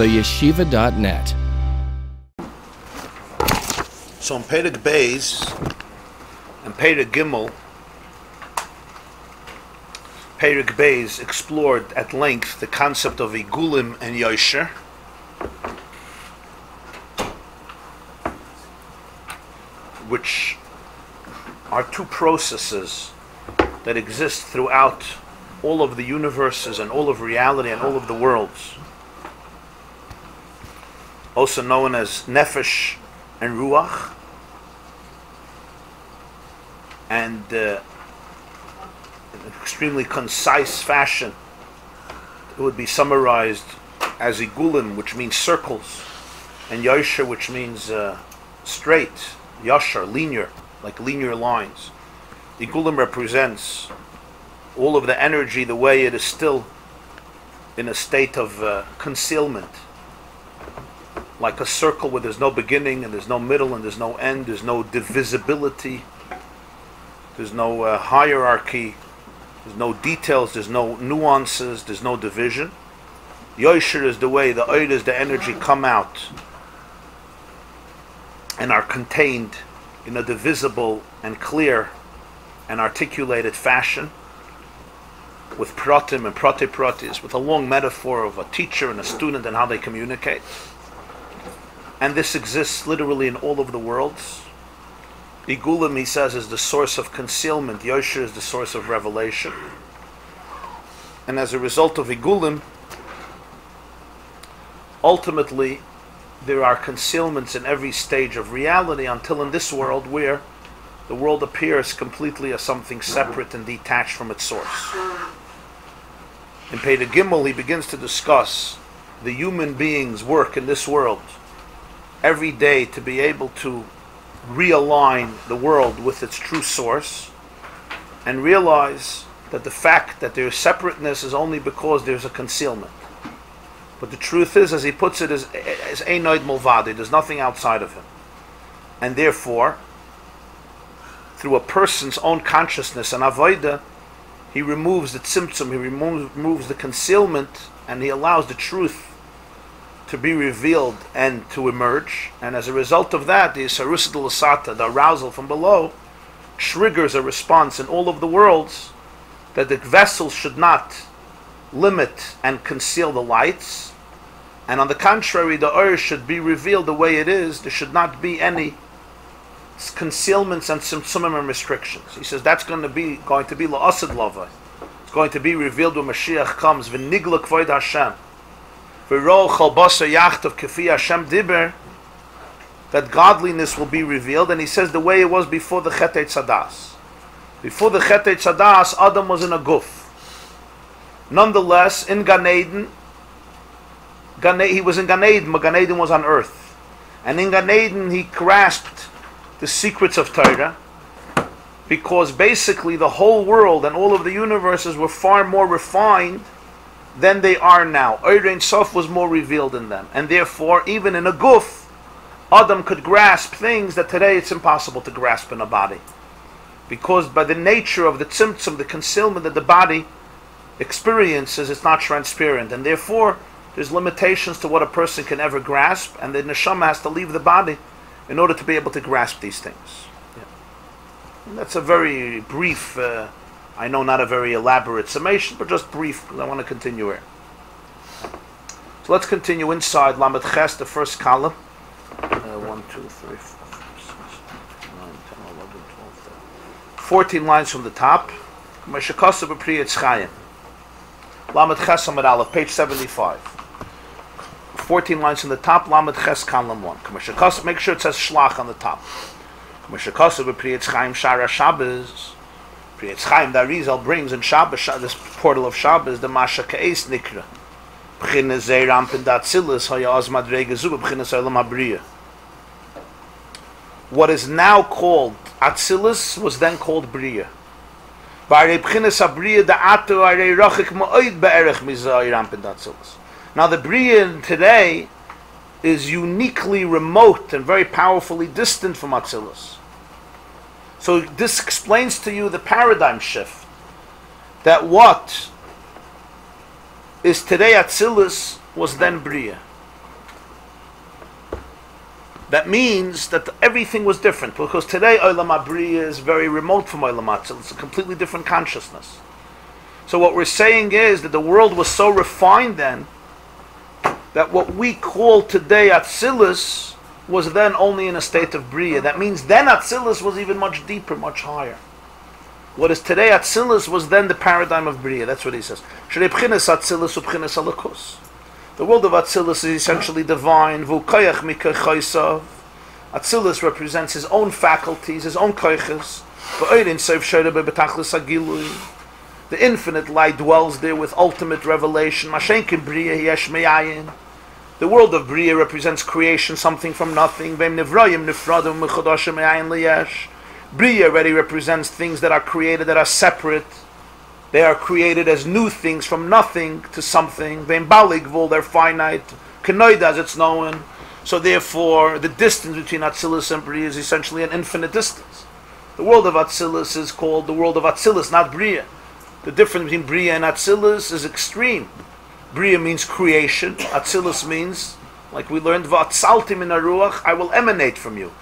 theyeshiva.net. So in Perek Beis and Perek Gimel, Perek Beis explored at length the concept of Igulim and Yosher, which are two processes that exist throughout all of the universes and all of reality and all of the worlds, also known as Nefesh and Ruach, and in an extremely concise fashion it would be summarized as Igulim, which means circles, and Yosher, which means straight, Yashar, linear, like linear lines. Igulim represents all of the energy the way it is still in a state of concealment, like a circle where there's no beginning and there's no middle and there's no end, there's no divisibility, there's no hierarchy, there's no details, there's no nuances, there's no division. Yosher is the way the oid is the energy come out and are contained in a divisible and clear and articulated fashion, with pratim and prate-pratis, with a long metaphor of a teacher and a student and how they communicate. And this exists literally in all of the worlds. Igulim, he says, is the source of concealment. Yosher is the source of revelation. And as a result of Igulim, ultimately, there are concealments in every stage of reality until in this world where the world appears completely as something separate and detached from its source. In Perek Gimel, he begins to discuss the human being's work in this world every day to be able to realign the world with its true source and realize that the fact that there's separateness is only because there's a concealment. But the truth is, as he puts it, is Einoid Mulvadi, there's nothing outside of him. And therefore, through a person's own consciousness and avodah, he removes the tzimtzum, he removes the concealment, and he allows the truth to be revealed and to emerge. And as a result of that, the Sarus Lasata, the arousal from below, triggers a response in all of the worlds that the vessels should not limit and conceal the lights, and on the contrary, the earth should be revealed the way it is. There should not be any concealments and tzimtzumim and restrictions. He says that's going to be la'asad lava. It's going to be revealed when Mashiach comes. V'nigla kvoid Hashem, v'ro chol basa yachtav kefi Hashem diber. That godliness will be revealed, and he says the way it was before the Chetei Tzadas. Before the Chetei Tzadas, Adam was in a guf. Nonetheless, in Gan Eden, he was in Gan Eden, but Gan Eden was on earth. And in Gan Eden, he grasped the secrets of Torah, because basically the whole world and all of the universes were far more refined than they are now. Ein Sof was more revealed in them. And therefore, even in a guf, Adam could grasp things that today it's impossible to grasp in a body. Because by the nature of the tzimtzum, the concealment that the body experiences, it's not transparent, and therefore there's limitations to what a person can ever grasp, and the neshama has to leave the body in order to be able to grasp these things. Yeah. And that's a very brief, I know not a very elaborate summation, but just brief, because I want to continue here. So let's continue inside Lamed Ches, the first column. 1, 2, 3, 4, 5, 6, 7, 8, 9, 10, 11, 12, 13. 14 lines from the top. Lamed Ches Amud Aleph, page 75. 14 lines from the top, Lamed Ches column 1. Make sure it says Shlach on the top. Pri Etz Chaim, the Arizal brings in Shabbos, this portal of Shabbos, the Masha Ka'es Nikra. B'chine Zei Rampen Datzilis, Haya Az Madrege Zu, B'chine Solam Abriya. What is now called Atzilis was then called Briya. Now the Briya today is uniquely remote and very powerfully distant from Atzilus. So this explains to you the paradigm shift, that what is today Atzilus was then Briya. That means that everything was different, because today Olam HaBriya is very remote from Olam HaTzilus. It's a completely different consciousness. So what we're saying is that the world was so refined then that what we call today Atzilus was then only in a state of Briya. That means then Atzilus was even much deeper, much higher. What is today Atzilus was then the paradigm of Briya. That's what he says. The world of Atzilus is essentially divine. Atzilus represents his own faculties, his own koiches. The infinite light dwells there with ultimate revelation. The world of Briya represents creation, something from nothing. Briya already represents things that are created, that are separate. They are created as new things from nothing to something. They're finite. Kenoida, as it's known. So therefore, the distance between Atzilus and Briya is essentially an infinite distance. The world of Atzilus is called the world of Atzilus, not Briya. The difference between Briya and Atzilus is extreme. Briya means creation. Atzilus means, like we learned, V'atzalti min haruach, I will emanate from you.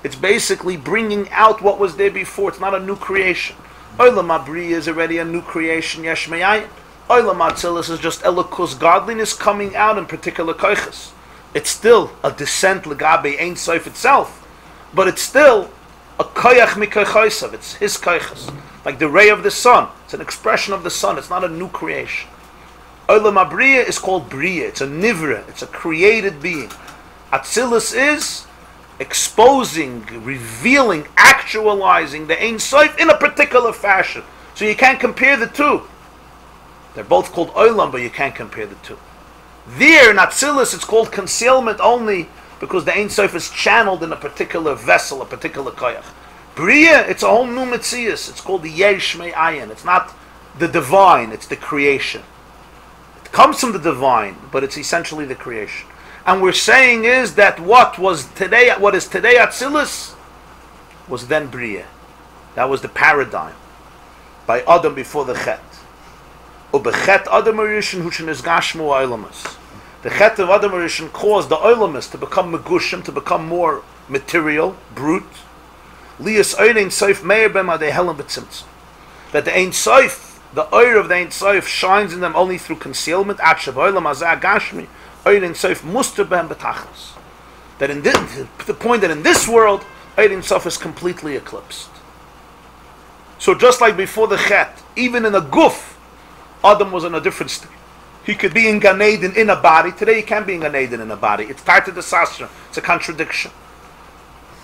It's basically bringing out what was there before. It's not a new creation. Olam HaBriya is already a new creation, yesh me'ayin. Olam HaTzilus is just elokus, godliness coming out in particular koiches. It's still a descent legabe Ein Sof itself, but it's still a koyach mikoychosav. It's his koiches. Like the ray of the sun. It's an expression of the sun. It's not a new creation. Olam HaBriya is called Briya. It's a nivra. It's a created being. Atzilus is exposing, revealing, actualizing the Ein Sof in a particular fashion. So you can't compare the two. They're both called Olam, but you can't compare the two. There in Atzilus it's called concealment only because the Ein Sof is channeled in a particular vessel, a particular koyach. Briya, it's a whole new Metzius. It's called the Yesh Me'ayin. It's not the divine, it's the creation. It comes from the divine, but it's essentially the creation. And we're saying is that what is today Atzilus was then Briya. That was the paradigm by Adam before the Chet. Ubechet Adam Rishon hu shenizgashmu ha'olamus. The Chet of Adam Rishon caused the Olamus to become megushim, to become more material, brute. Lias Ein Sof meir bema de helen betzimtzum. That the Ein Sof, the oil of the Ein Sof, shines in them only through concealment. Akshav olam azah gashmi. Ein Sof muster bem betachlis. That in this, the point that in this world, Ein Sof is completely eclipsed. So just like before the Chet, even in a guf, Adam was in a different state. He could be in Gan Eden in a body. Today he can't be in Gan Eden in a body. It's Tarta de Sastra. It's a contradiction.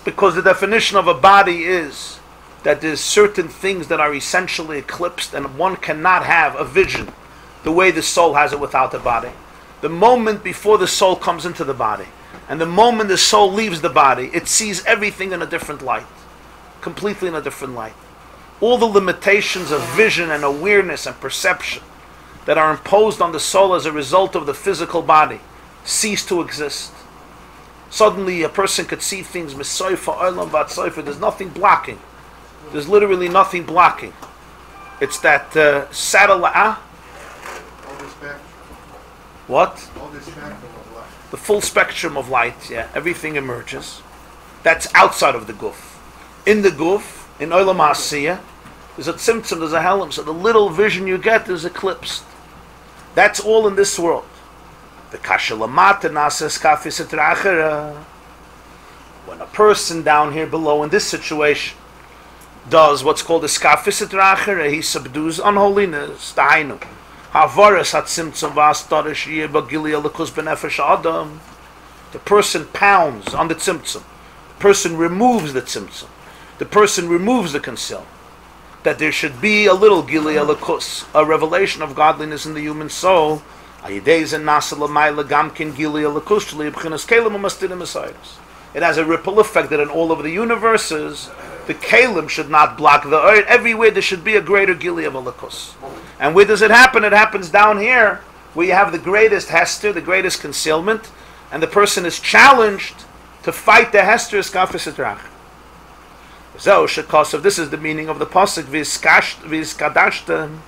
Because the definition of a body is that there's certain things that are essentially eclipsed and one cannot have a vision the way the soul has it without the body. The moment before the soul comes into the body and the moment the soul leaves the body, it sees everything in a different light. Completely in a different light. All the limitations of vision and awareness and perception that are imposed on the soul as a result of the physical body cease to exist. Suddenly a person could see things, there's nothing blocking. There's literally nothing blocking. It's that satellite. What? The full spectrum of light, yeah. Everything emerges. That's outside of the guf. In the guf, in Olam HaSiyah, there's a tzimtzum, there's a helam, so the little vision you get is eclipsed. That's all in this world. The kashalamata nases kafis etrachera. When a person down here below in this situation does what's called a skafis etrachera, he subdues unholiness, ta'inu. Havaras hatzimtzum v'astarish yebagili alakus benefesh adam. The person pounds on the tzimtzum. The person removes the tzimtzum. The person removes the concealment. That there should be a little gili alakus, a revelation of godliness in the human soul. It has a ripple effect that in all of the universes, the kalim should not block the earth. Everywhere there should be a greater gili of alakus. And where does it happen? It happens down here, where you have the greatest hester, the greatest concealment, and the person is challenged to fight the hester skafis etrach. This is the meaning of the pasuk v'izkadashtem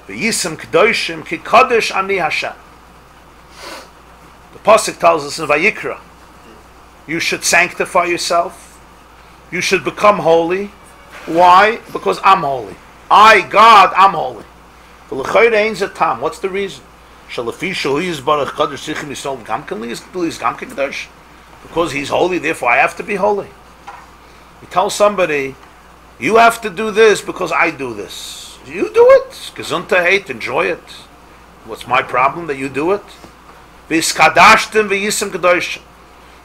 v'yisem kedoshim ki kadosh ani Hashem. The pasuk tells us in Vayikra You should sanctify yourself. You should become holy. Why? Because I'm holy. I, God, I'm holy. What's the reason? Because he's holy, therefore I have to be holy. You tell somebody, you have to do this because I do this. You do it. Gesundheit, enjoy it. What's my problem that you do it?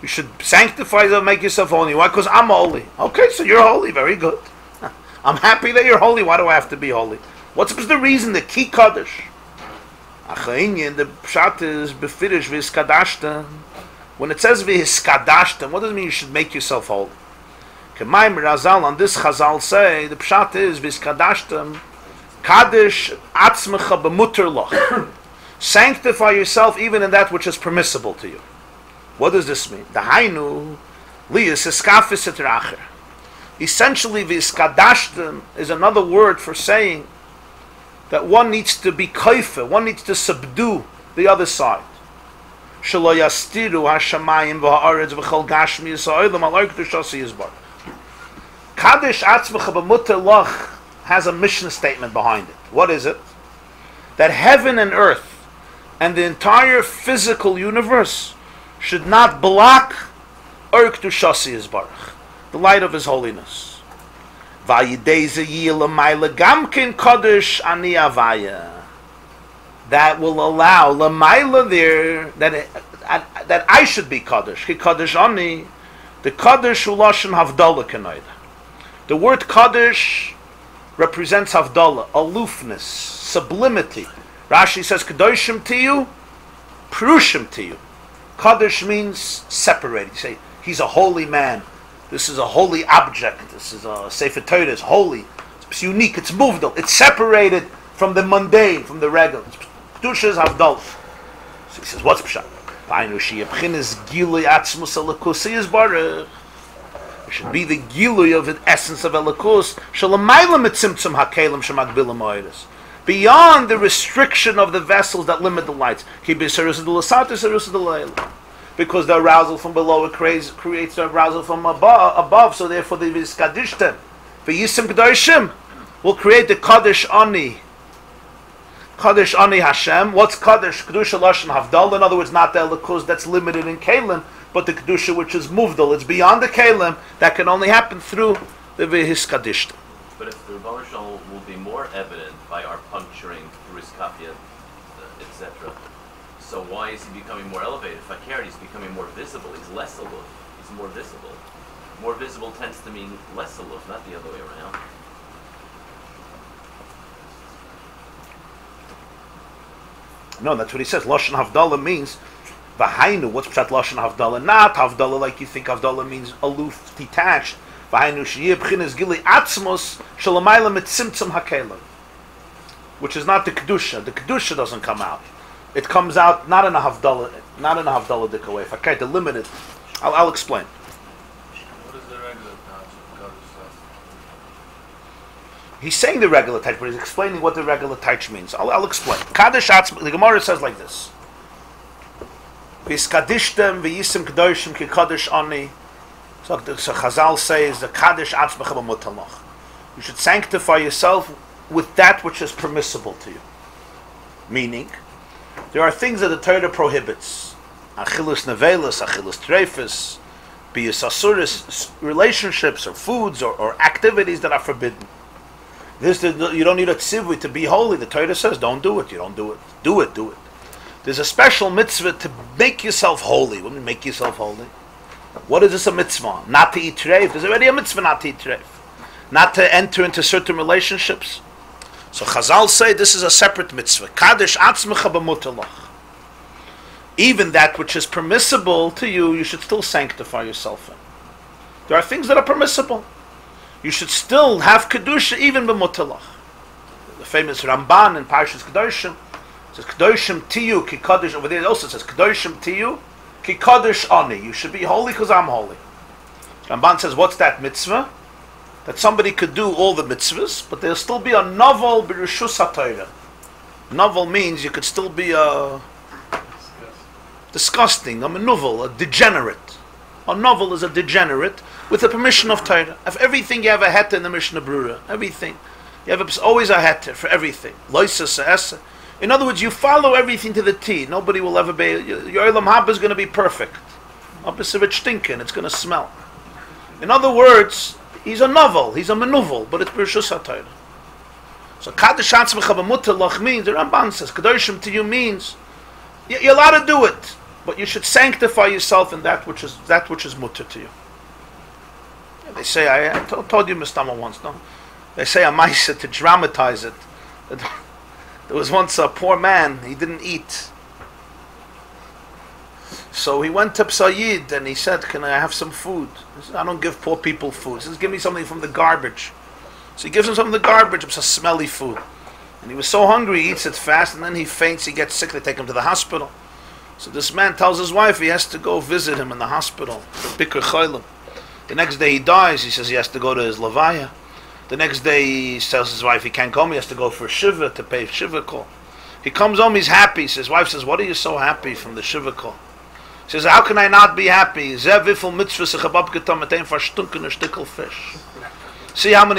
You should sanctify yourself, make yourself holy. Why? Because I'm holy. Okay, so you're holy. Very good. I'm happy that you're holy. Why do I have to be holy? What's the reason? The key kaddish. The pshat is befirish v'hiskadashtem. When it says v'hiskadashtem, what does it mean you should make yourself holy? K'mayim Razal on this Chazal say the pshat is v'hiskadashtem kaddish atzmecha b'muter loch. Sanctify yourself even in that which is permissible to you. What does this mean? The hainu liyas eskafis et racher. Essentially, v'hiskadashtem is another word for saying that one needs to be kaifa, one needs to subdue the other side. Shelo yastiru hashamayim v'ha'aretz v'chol gashmi yisa'olam alay kedushasi yizbar. Kaddish atzmecha b'muter loch has a mission statement behind it. What is it? That heaven and earth and the entire physical universe should not block Or Kedushasi Yisbarach, the light of His holiness. That will allow Lamaila there that I should be Kaddish. Ki Kaddish Ani, the Kaddish Ulashon Havdalah Kenoida. The word Kaddish represents Havdalah, aloofness, sublimity. Rashi says Kedoshim to you, Perushim to you. Kaddish means separated. You say, he's a holy man. This is a holy object. This is a Sefer Torah. It's holy. It's unique. It's moved. It's separated from the mundane, from the regular. Kedusha is Havdalah. So he says, what's Pshat? It should be the gilui of the essence of Elikus. Beyond the restriction of the vessels that limit the lights. Because the arousal from below creates the arousal from above, so therefore the Vizkadishtem. V'yisim Kedoshim will create the Kaddish Ani. Kaddish Ani Hashem. What's Kaddish? Kedusha Lashon Havdal. In other words, not the Elikus that's limited in Kalim, but the Kedusha which is Muvdal. It's beyond the Kalim that can only happen through the V'hiskadishtem. But if the Rebbe Shalom will be more evident by our puncturing through his kapia, etc., so why is he becoming more elevated? Fakir, he's becoming more visible. He's less aloof. He's more visible. More visible tends to mean less aloof, not the other way around. No, that's what he says. Lashon Havdalah means V'hainu. What's Pshat Lashon Havdalah? Not Havdalah like you think Havdalah means aloof, detached. V'hainu sheyeh b'chinas gili atzmos shalamayla mitzimtzum hakelim, which is not the kedusha. The kedusha doesn't come out. It comes out not in a Havdalah, dik way. If I can't delimit it, I'll explain. What is the regular touch? He's saying the regular touch, but he's explaining what the regular touch means. I'll explain. Kaddish Atzma, the Gemara says like this: V'hiskadishtem v'yisim kedoshim ki kaddish ani. So Chazal says the Kaddish Atzmacha b'mutalach. You should sanctify yourself with that which is permissible to you. Meaning, there are things that the Torah prohibits. Achilus nevelis, achilus treifus, bias asuris, relationships or foods or activities that are forbidden. You don't need a tzivui to be holy. The Torah says, don't do it. You don't do it. Do it. There's a special mitzvah to make yourself holy. What do you mean make yourself holy? What is this a mitzvah? Not to eat treif. There's already a mitzvah not to eat treif. Not to enter into certain relationships. So Chazal say this is a separate mitzvah. Kaddish atzmecha b'mutalach. Even that which is permissible to you, you should still sanctify yourself in. There are things that are permissible. You should still have kedusha even b'mutalach. The famous Ramban in Parshas Kedoshim says Kedoshim tiyu ki kaddish. Over there it also says Kedoshim tiyu ki kaddish ani. You should be holy because I'm holy. Ramban says, what's that mitzvah? That somebody could do all the mitzvahs, but there'll still be a novel b'rishus haTorah. Novel means you could still be a disgusting, a menuvel, a degenerate. A novel is a degenerate with the permission of Torah. Of everything you have a heta in the Mishnah Brura. Everything. You have always a heta for everything. In other words, you follow everything to the T. Nobody will ever be... Your Olam Haba is going to be perfect. Opposite of it stinking. It's going to smell. In other words, he's a novel. He's a manuvel. But it's B'Rishus HaTorah. So Kadosh Atzmecha B'Mutalach means, the Ramban says, Kadoshim to you means, you're allowed to do it. But you should sanctify yourself in that which is mutter to you. They say, I told you Mistama once, no? They say a maisa to dramatize it. There was once a poor man, he didn't eat. So he went to Psayid and he said, can I have some food? He said, I don't give poor people food. He says, give me something from the garbage. So he gives him some of the garbage, it's a smelly food. And he was so hungry, he eats it fast, and then he faints, he gets sick, they take him to the hospital. So this man tells his wife he has to go visit him in the hospital. Bikur Chaylim. The next day he dies, he says he has to go to his Levaya. The next day he tells his wife he can't come, he has to go for Shiva, to pay Shiva call. He comes home, he's happy. His wife says, what are you so happy from the Shiva call? He says, how can I not be happy? See how many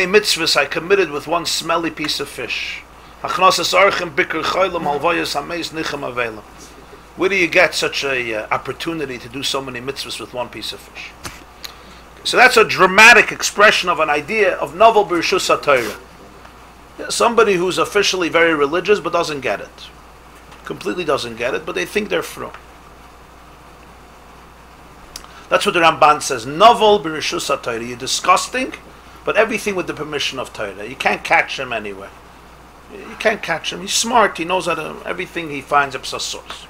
mitzvahs I committed with one smelly piece of fish. Where do you get such a opportunity to do so many mitzvahs with one piece of fish? So that's a dramatic expression of an idea of novel B'Rishus HaTorah. Somebody who's officially very religious but doesn't get it. Completely doesn't get it, but they think they're through. That's what the Ramban says. Novel B'Rishus HaTorah. You're disgusting, but everything with the permission of Torah. You can't catch him anyway. You can't catch him. He's smart. He knows how to, everything he finds up a source.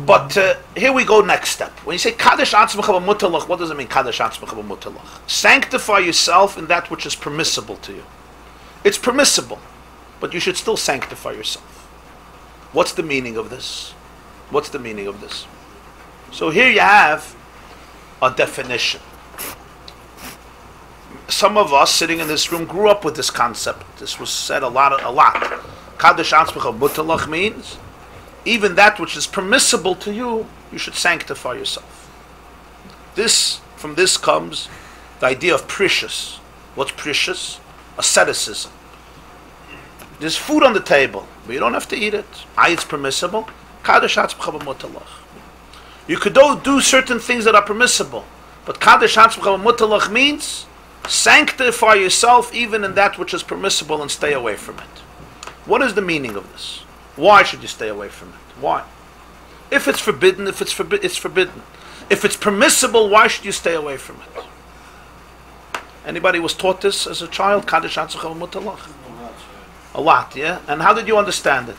But here we go, next step. When you say Kadosh Atzmecha B'Mutalach, what does it mean, Kadosh Atzmecha B'Mutalach? Sanctify yourself in that which is permissible to you. It's permissible, but you should still sanctify yourself. What's the meaning of this? What's the meaning of this? So here you have a definition. Some of us sitting in this room grew up with this concept. This was said a lot. Kadosh Atzmecha B'Mutalach means even that which is permissible to you, you should sanctify yourself. From this comes the idea of precious. What's precious? Asceticism. There's food on the table, but you don't have to eat it. It's permissible. Kadosh Atzmecha B'Mutalach. You could do certain things that are permissible, but Kadosh Atzmecha B'Mutalach means sanctify yourself even in that which is permissible and stay away from it. What is the meaning of this? Why should you stay away from it? Why? If it's forbidden, it's forbidden. If it's permissible, why should you stay away from it? Anybody was taught this as a child? Kadosh Atzmecha B'Mutalach? A lot, yeah? And how did you understand it?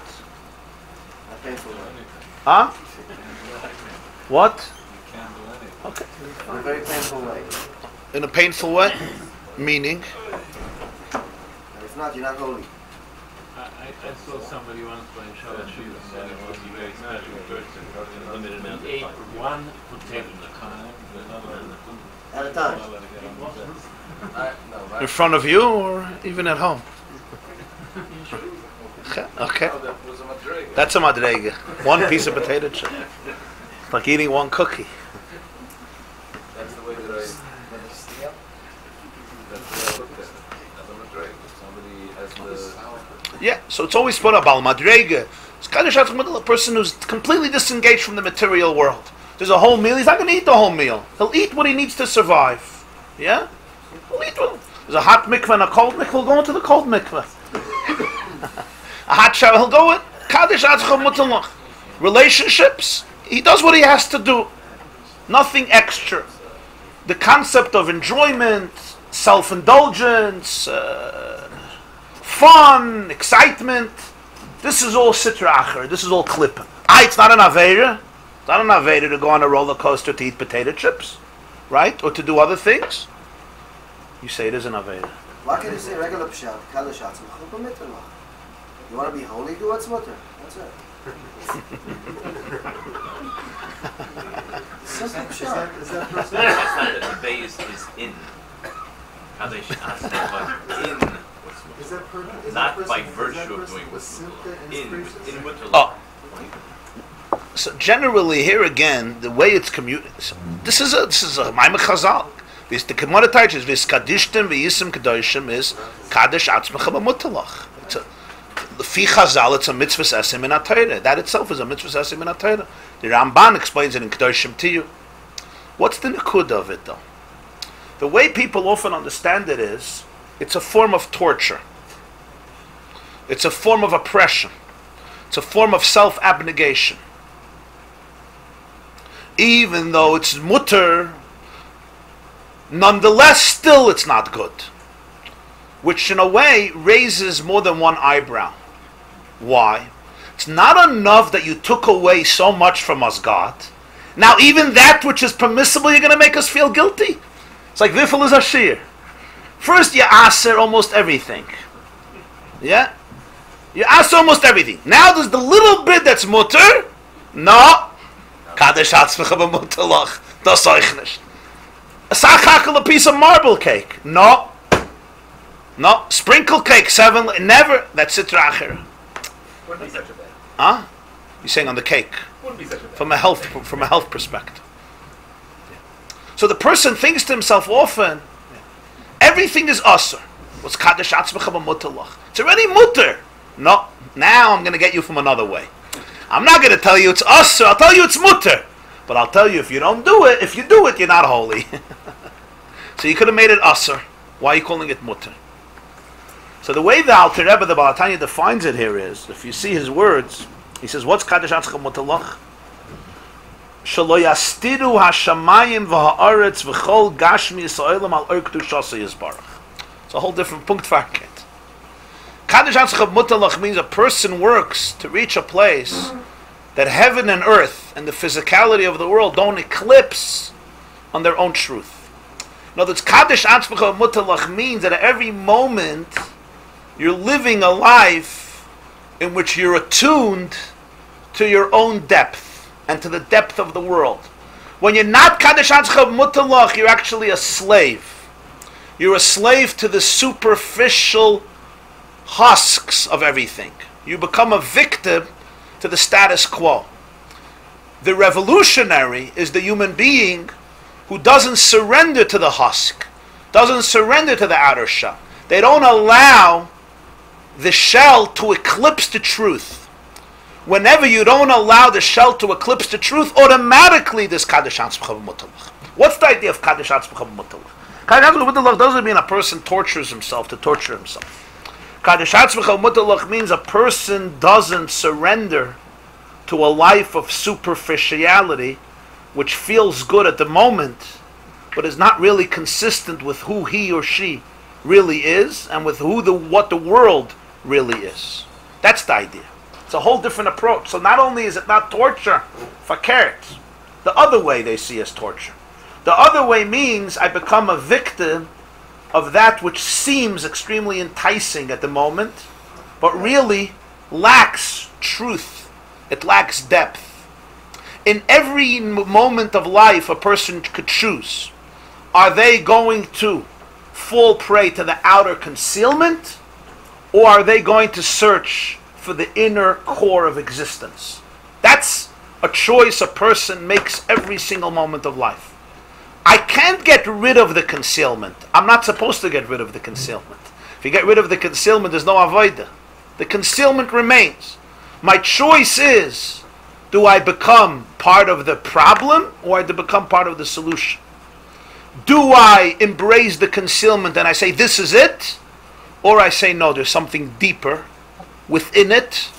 Huh? What? Okay. In a very painful way. In a painful way? Meaning? If not, you're not holy. I saw somebody once by Shabbat Shuvah, and it was a very special person. He ate one potato At a time. In front of you or even at home? Okay. That's a madrega. One piece of potato chip. It's like eating one cookie. That's the way that I looked at it. As a madrega. Somebody has the... Yeah, so it's always put up al madrega. It's Kadosh Atzmecha, a person who's completely disengaged from the material world. There's a whole meal, he's not going to eat the whole meal. He'll eat what he needs to survive. Yeah? He'll eat what... There's a hot mikveh and a cold mikveh, he'll go into the cold mikveh. A hot shower, he'll go in. Kadosh Atzmecha B'Mutalach. Relationships, he does what he has to do. Nothing extra. The concept of enjoyment, self-indulgence, fun, excitement, this is all sitra acher, this is all klippah. It's not an aveira. It's not an aveira to go on a roller coaster to eat potato chips, right? Or to do other things. You say it is an aveira. Why can't you say regular pshat, Kadosh Atzmecha B'Mutalach? You want to be holy, do what's mutter. That's it. Simple pshat. That's not that the base is in. Kadosh Atzmecha in what's Is that not person, by virtue of doing was what's simple and in inspiration? Mutalach. Oh. So generally here again, the way it's communicated, This is a Maimon Chazal. This the Gemara teaches this Kadishtim v'Yisim Kedoshim is Kaddish Atzmecha B'Mutalach. It's a Fi Chazal. It's a mitzvah esim in Torah. That itself is a mitzvah esim in Torah. The Ramban explains it in Kedoshim to you. What's the nikud of it though? The way people often understand it is, it's a form of torture. It's a form of oppression. It's a form of self-abnegation. Even though it's mutter, nonetheless, still it's not good. Which in a way raises more than one eyebrow. Why? It's not enough that you took away so much from us, God. Now even that which is permissible, you're going to make us feel guilty. It's like Vifel is Ashir. First you aser almost everything. Yeah? You aser almost everything. Now there's the little bit that's mutter. No. Kadesh Hatzmecha B'Mutalach. Das euch nicht. A sachakel, a piece of marble cake. No. No. Sprinkle cake, 7, never. That's Sitra Achira. Wouldn't be such a bad. Huh? You're saying on the cake. Wouldn't be such a bad. From a health perspective. So the person thinks to himself often, everything is usher. What's Kadesh Atzmecha B'Mutalach? It's already mutter. No. Now I'm going to get you from another way. I'm not going to tell you it's usher. I'll tell you it's mutter. But I'll tell you if you don't do it, if you do it, you're not holy. So you could have made it usher. Why are you calling it mutter? So the way the Alter Rebbe, the Baal HaTanya, defines it here is, if you see his words, he says, what's Kadesh Atzmecha B'Mutalach? Shelo yastiru hashamayim v'ha'aretz v'chol gashmi yisraelim al ork tushasa yisbarach. It's a whole different punkt farket. Kadesh Atzmecha B'Mutalach means a person works to reach a place that heaven and earth and the physicality of the world don't eclipse on their own truth. In other words, Kadesh Atzmecha B'Mutalach means that at every moment you're living a life in which you're attuned to your own depth and to the depth of the world. When you're not Kadesh Atzmecha B'Mutalach, you're actually a slave. You're a slave to the superficial husks of everything. You become a victim to the status quo. The revolutionary is the human being who doesn't surrender to the husk, doesn't surrender to the outer shell. They don't allow the shell to eclipse the truth. Whenever you don't allow the shell to eclipse the truth, automatically there's Kadesh Atzmecha B'Mutalach. What's the idea of Kadesh Atzmecha B'Mutalach? Kadesh Atzmecha B'Mutalach doesn't mean a person tortures himself to torture himself. Kadesh Atzmecha B'Mutalach means a person doesn't surrender to a life of superficiality, which feels good at the moment, but is not really consistent with who he or she really is, and with what the world really is. That's the idea. It's a whole different approach. So not only is it not torture, fakert, the other way they see as torture. The other way means I become a victim of that which seems extremely enticing at the moment, but really lacks truth. It lacks depth. In every moment of life, a person could choose. Are they going to fall prey to the outer concealment, or are they going to search for the inner core of existence? That's a choice a person makes every single moment of life. I can't get rid of the concealment. I'm not supposed to get rid of the concealment. If you get rid of the concealment, there's no avodah. The concealment remains. My choice is, do I become part of the problem, or do I become part of the solution? Do I embrace the concealment and I say, this is it? Or I say, no, there's something deeper within it,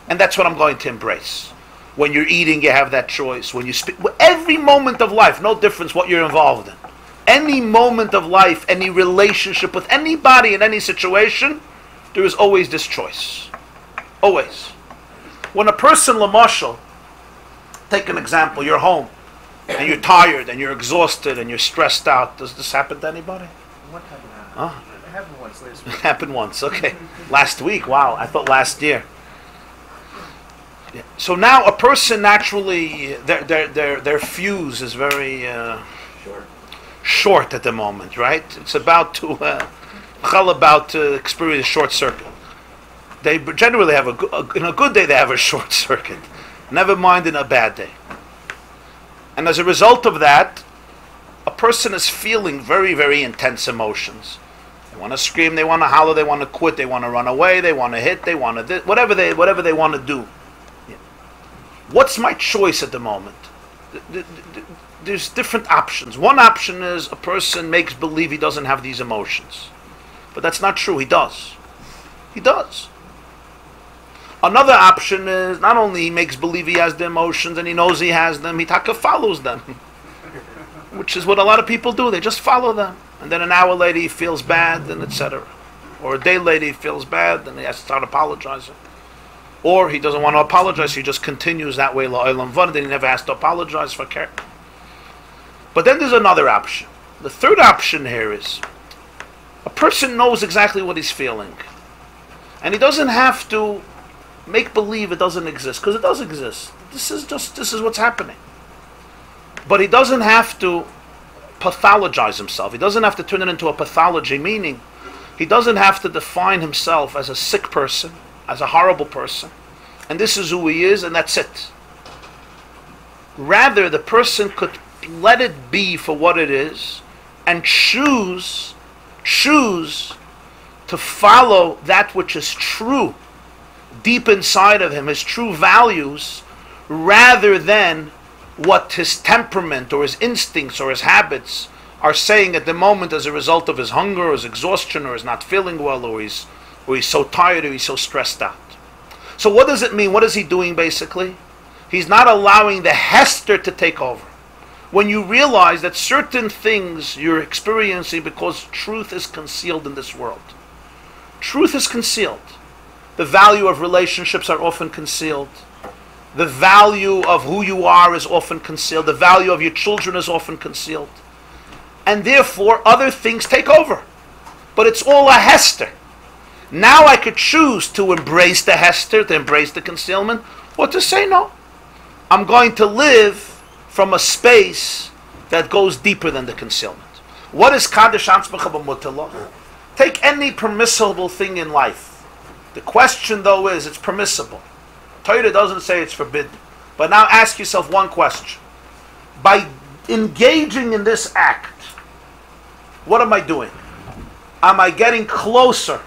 and that's what I'm going to embrace. When you're eating, you have that choice. When you speak, every moment of life, no difference what you're involved in. Any moment of life, any relationship with anybody in any situation, there is always this choice. Always. When a person, lamashal, take an example, you're home, and you're tired, and you're exhausted, and you're stressed out. Does this happen to anybody? What happened? Huh? It happened once last week. It happened once, okay. Last week, wow, I thought last year. Yeah. So now a person naturally, their fuse is very short at the moment, right? It's about to experience a short circuit. They generally have in a good day they have a short circuit. Never mind in a bad day. And as a result of that, person is feeling very, very intense emotions. They want to scream, they want to holler, they want to quit, they want to run away, they want to hit, they want to whatever they want to do. Yeah. What's my choice at the moment? There's different options. One option is a person makes believe he doesn't have these emotions. But that's not true. He does. He does. Another option is not only he makes believe he has the emotions and he knows he has them, he taka follows them. Which is what a lot of people do. They just follow them. And then an hour later he feels bad, and etc. Or a day later he feels bad, and he has to start apologizing. Or he doesn't want to apologize, he just continues that way, la'olamvad, then he never has to apologize for care. But then there's another option. The third option here is a person knows exactly what he's feeling. And he doesn't have to make believe it doesn't exist, because it does exist. This is what's happening. But he doesn't have to pathologize himself. He doesn't have to turn it into a pathology, meaning he doesn't have to define himself as a sick person, as a horrible person. And this is who he is, and that's it. Rather, the person could let it be for what it is and choose to follow that which is true deep inside of him, his true values, rather than what his temperament or his instincts or his habits are saying at the moment as a result of his hunger or his exhaustion or his not feeling well or he's so tired or he's so stressed out. So what does it mean? What is he doing basically? He's not allowing the Hester to take over. When you realize that certain things you're experiencing because truth is concealed in this world. Truth is concealed. The value of relationships are often concealed. The value of who you are is often concealed. The value of your children is often concealed. And therefore, other things take over. But it's all a Hester. Now I could choose to embrace the Hester, to embrace the concealment, or to say no. I'm going to live from a space that goes deeper than the concealment. What is Kaddish Anspacha b'Mutalach? Take any permissible thing in life. The question though is, it's permissible. Torah doesn't say it's forbidden. But now ask yourself one question. By engaging in this act, what am I doing? Am I getting closer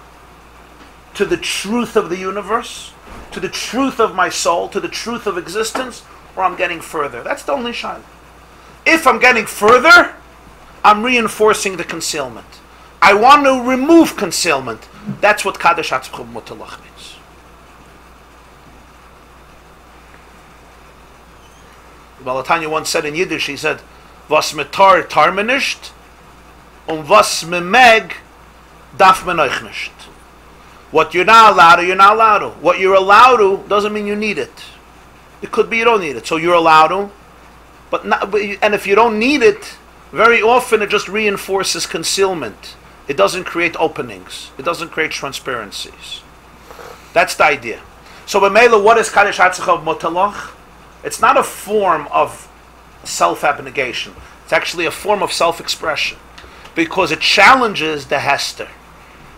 to the truth of the universe? To the truth of my soul? To the truth of existence? Or I'm getting further? That's the only shayla. If I'm getting further, I'm reinforcing the concealment. I want to remove concealment. That's what Kaddish Atzmach Mutalach means. Balatanya once said in Yiddish, he said, "Was metar tar me nicht, und was me meg darf man euch nicht." What you're not allowed to, you're not allowed to. What you're allowed to doesn't mean you need it. It could be you don't need it, so you're allowed to. And if you don't need it, very often it just reinforces concealment. It doesn't create openings. It doesn't create transparencies. That's the idea. So b'meila, what is Kaddish Atzmach Mutalach? It's not a form of self-abnegation. It's actually a form of self-expression. Because it challenges the Hester.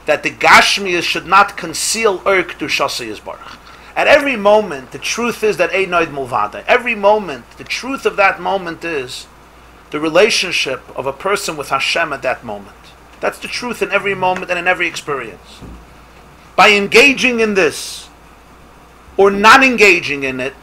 That the Gashmias should not conceal Kedushas Yisbarach. At every moment, the truth is that Ein Noid Mulvada. Every moment, the truth of that moment is the relationship of a person with Hashem at that moment. That's the truth in every moment and in every experience. By engaging in this, or not engaging in it,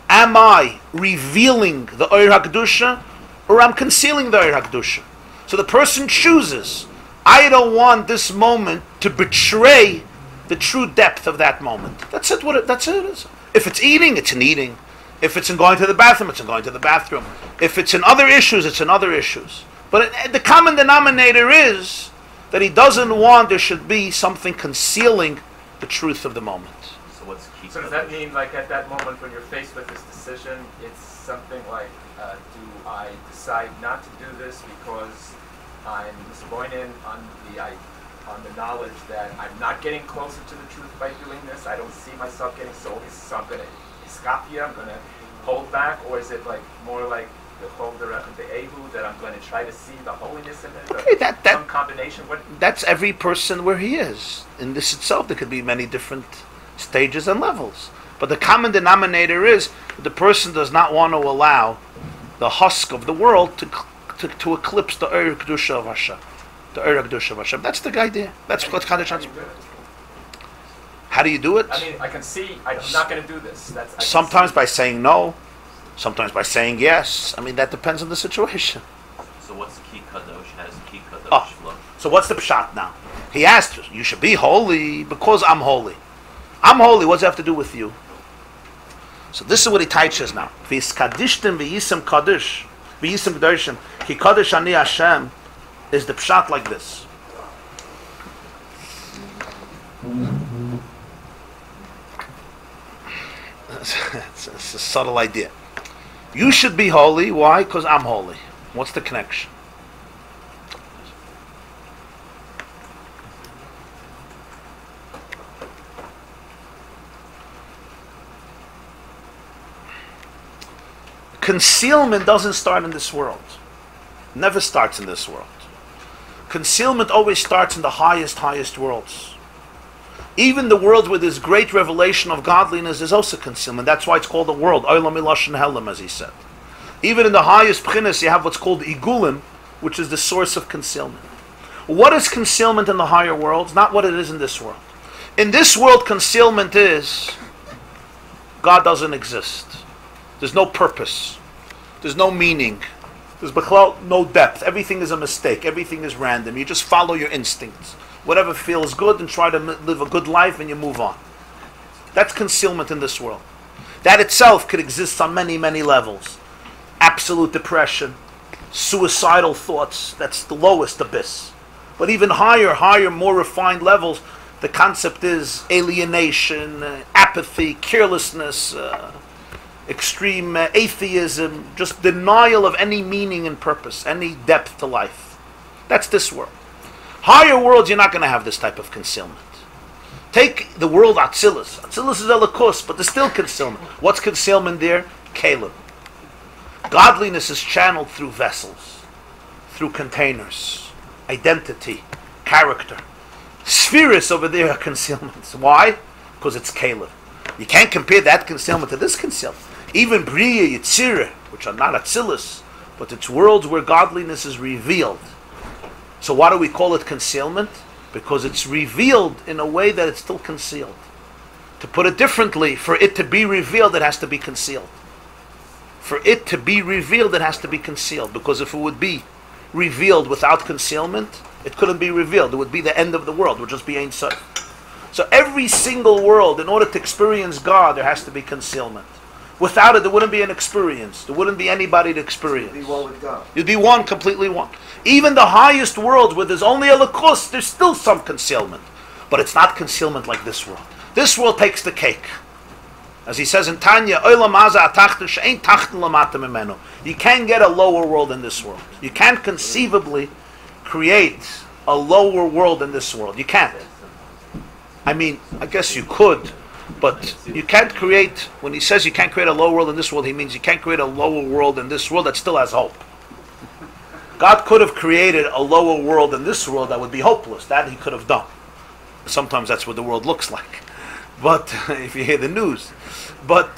am I revealing the Ohr HaKedusha, or I'm concealing the Ohr HaKedusha? So the person chooses, I don't want this moment to betray the true depth of that moment. That's it. That's it is. If it's eating, it's in eating. If it's in going to the bathroom, it's in going to the bathroom. If it's in other issues, it's in other issues. But the common denominator is that he doesn't want there should be something concealing the truth of the moment. So what's key? So does that mean, like, at that moment when you're faced with this decision, it's something like, do I decide not to do this because I'm disappointed on the knowledge that I'm not getting closer to the truth by doing this? I don't see myself getting so I'm going to escape here, I'm going to hold back? Or is it like more like the Ehu, that I'm going to try to see the holiness in it? Okay, some combination? That's every person where he is. In this itself, there could be many different stages and levels. But the common denominator is that the person does not want to allow the husk of the world to to eclipse the Eir Kedusha of Hashem. The Eir Kedusha of Hashem. That's the idea. That's what kind of chance. How do you do it? I mean, I can see I'm not going to do this. Sometimes by saying no, sometimes by saying yes. I mean, that depends on the situation. So what's Ki Kadosh? How does Ki Kadosh Oh. look? So what's the pshat now? He asked, you should be holy because I'm holy. I'm holy. What does it have to do with you? So this is what he teaches now. V'yiskadishtim v'yisim kadosh, v'yisim kadoshim, ki kadosh ani Hashem, is the pshat like this. It's a subtle idea. You should be holy. Why? Because I'm holy. What's the connection? Concealment doesn't start in this world. Never starts in this world. Concealment always starts in the highest worlds. Even the world with this great revelation of godliness is also concealment. That's why it's called a world. Olam Ilashon Helam, as he said. Even in the highest p'chinas, you have what's called igulim, which is the source of concealment. What is concealment in the higher worlds? Not what it is in this world. In this world, concealment is God doesn't exist. There's no purpose. There's no meaning. There's no depth. Everything is a mistake. Everything is random. You just follow your instincts. Whatever feels good and try to live a good life and you move on. That's concealment in this world. That itself could exist on many levels. Absolute depression, suicidal thoughts, that's the lowest abyss. But even higher, more refined levels, the concept is alienation, apathy, carelessness, extreme atheism, just denial of any meaning and purpose, any depth to life. That's this world. Higher worlds, you're not going to have this type of concealment. Take the world Atzilus. Atzilus is Elokus, but there's still concealment. What's concealment there? Kalim. Godliness is channeled through vessels, through containers, identity, character. Spheres over there are concealments. Why? Because it's Kalim. You can't compare that concealment to this concealment. Even Briya, Yitzirah, which are not Atzilus, but it's worlds where godliness is revealed. So why do we call it concealment? Because it's revealed in a way that it's still concealed. To put it differently, for it to be revealed, it has to be concealed. For it to be revealed, it has to be concealed. Because if it would be revealed without concealment, it couldn't be revealed. It would be the end of the world. It would just be Ein Sof. So every single world, in order to experience God, there has to be concealment. Without it, there wouldn't be an experience. There wouldn't be anybody to experience. You'd be one with God. You'd be one, completely one. Even the highest world, where there's only a lakus, there's still some concealment. But it's not concealment like this world. This world takes the cake. As he says in Tanya, you can't get a lower world in this world. You can't conceivably create a lower world in this world. You can't. I mean, I guess you could, but you can't create, when he says you can't create a lower world in this world, he means you can't create a lower world in this world that still has hope. God could have created a lower world in this world that would be hopeless. That he could have done. Sometimes that's what the world looks like. But if you hear the news. But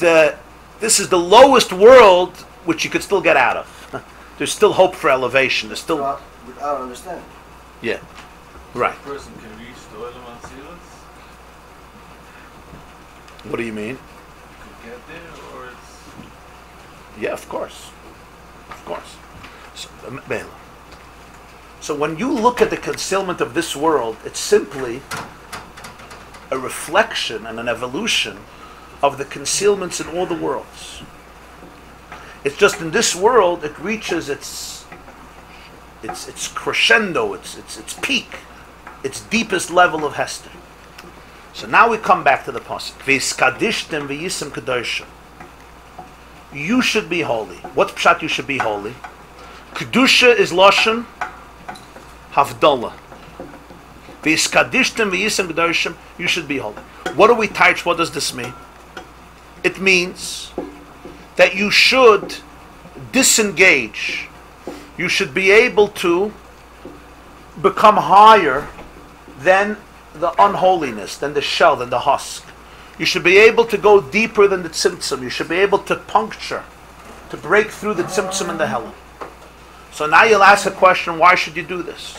this is the lowest world which you could still get out of. There's still hope for elevation. There's still... I don't understand. Yeah. Right. A person can reach the Olam Atzilus? What do you mean? You could get there, or it's... Yeah, of course. Of course. So when you look at the concealment of this world, it's simply a reflection and an evolution of the concealments in all the worlds. It's just in this world it reaches its crescendo, its peak, its deepest level of Hester. So now we come back to the pasuk. V'yiskadishtem v'yisim kadoshim. You should be holy. What's pshat? You should be holy. Kedusha is lashon havdalah. V'yiskadishtem v'yisim kadoshim. You should be holy. What do we teach? What does this mean? It means that you should disengage. You should be able to become higher than the unholiness, than the shell, than the husk. You should be able to go deeper than the tzimtzum. You should be able to puncture, to break through the tzimtzum and the helam. So now you'll ask a question, why should you do this?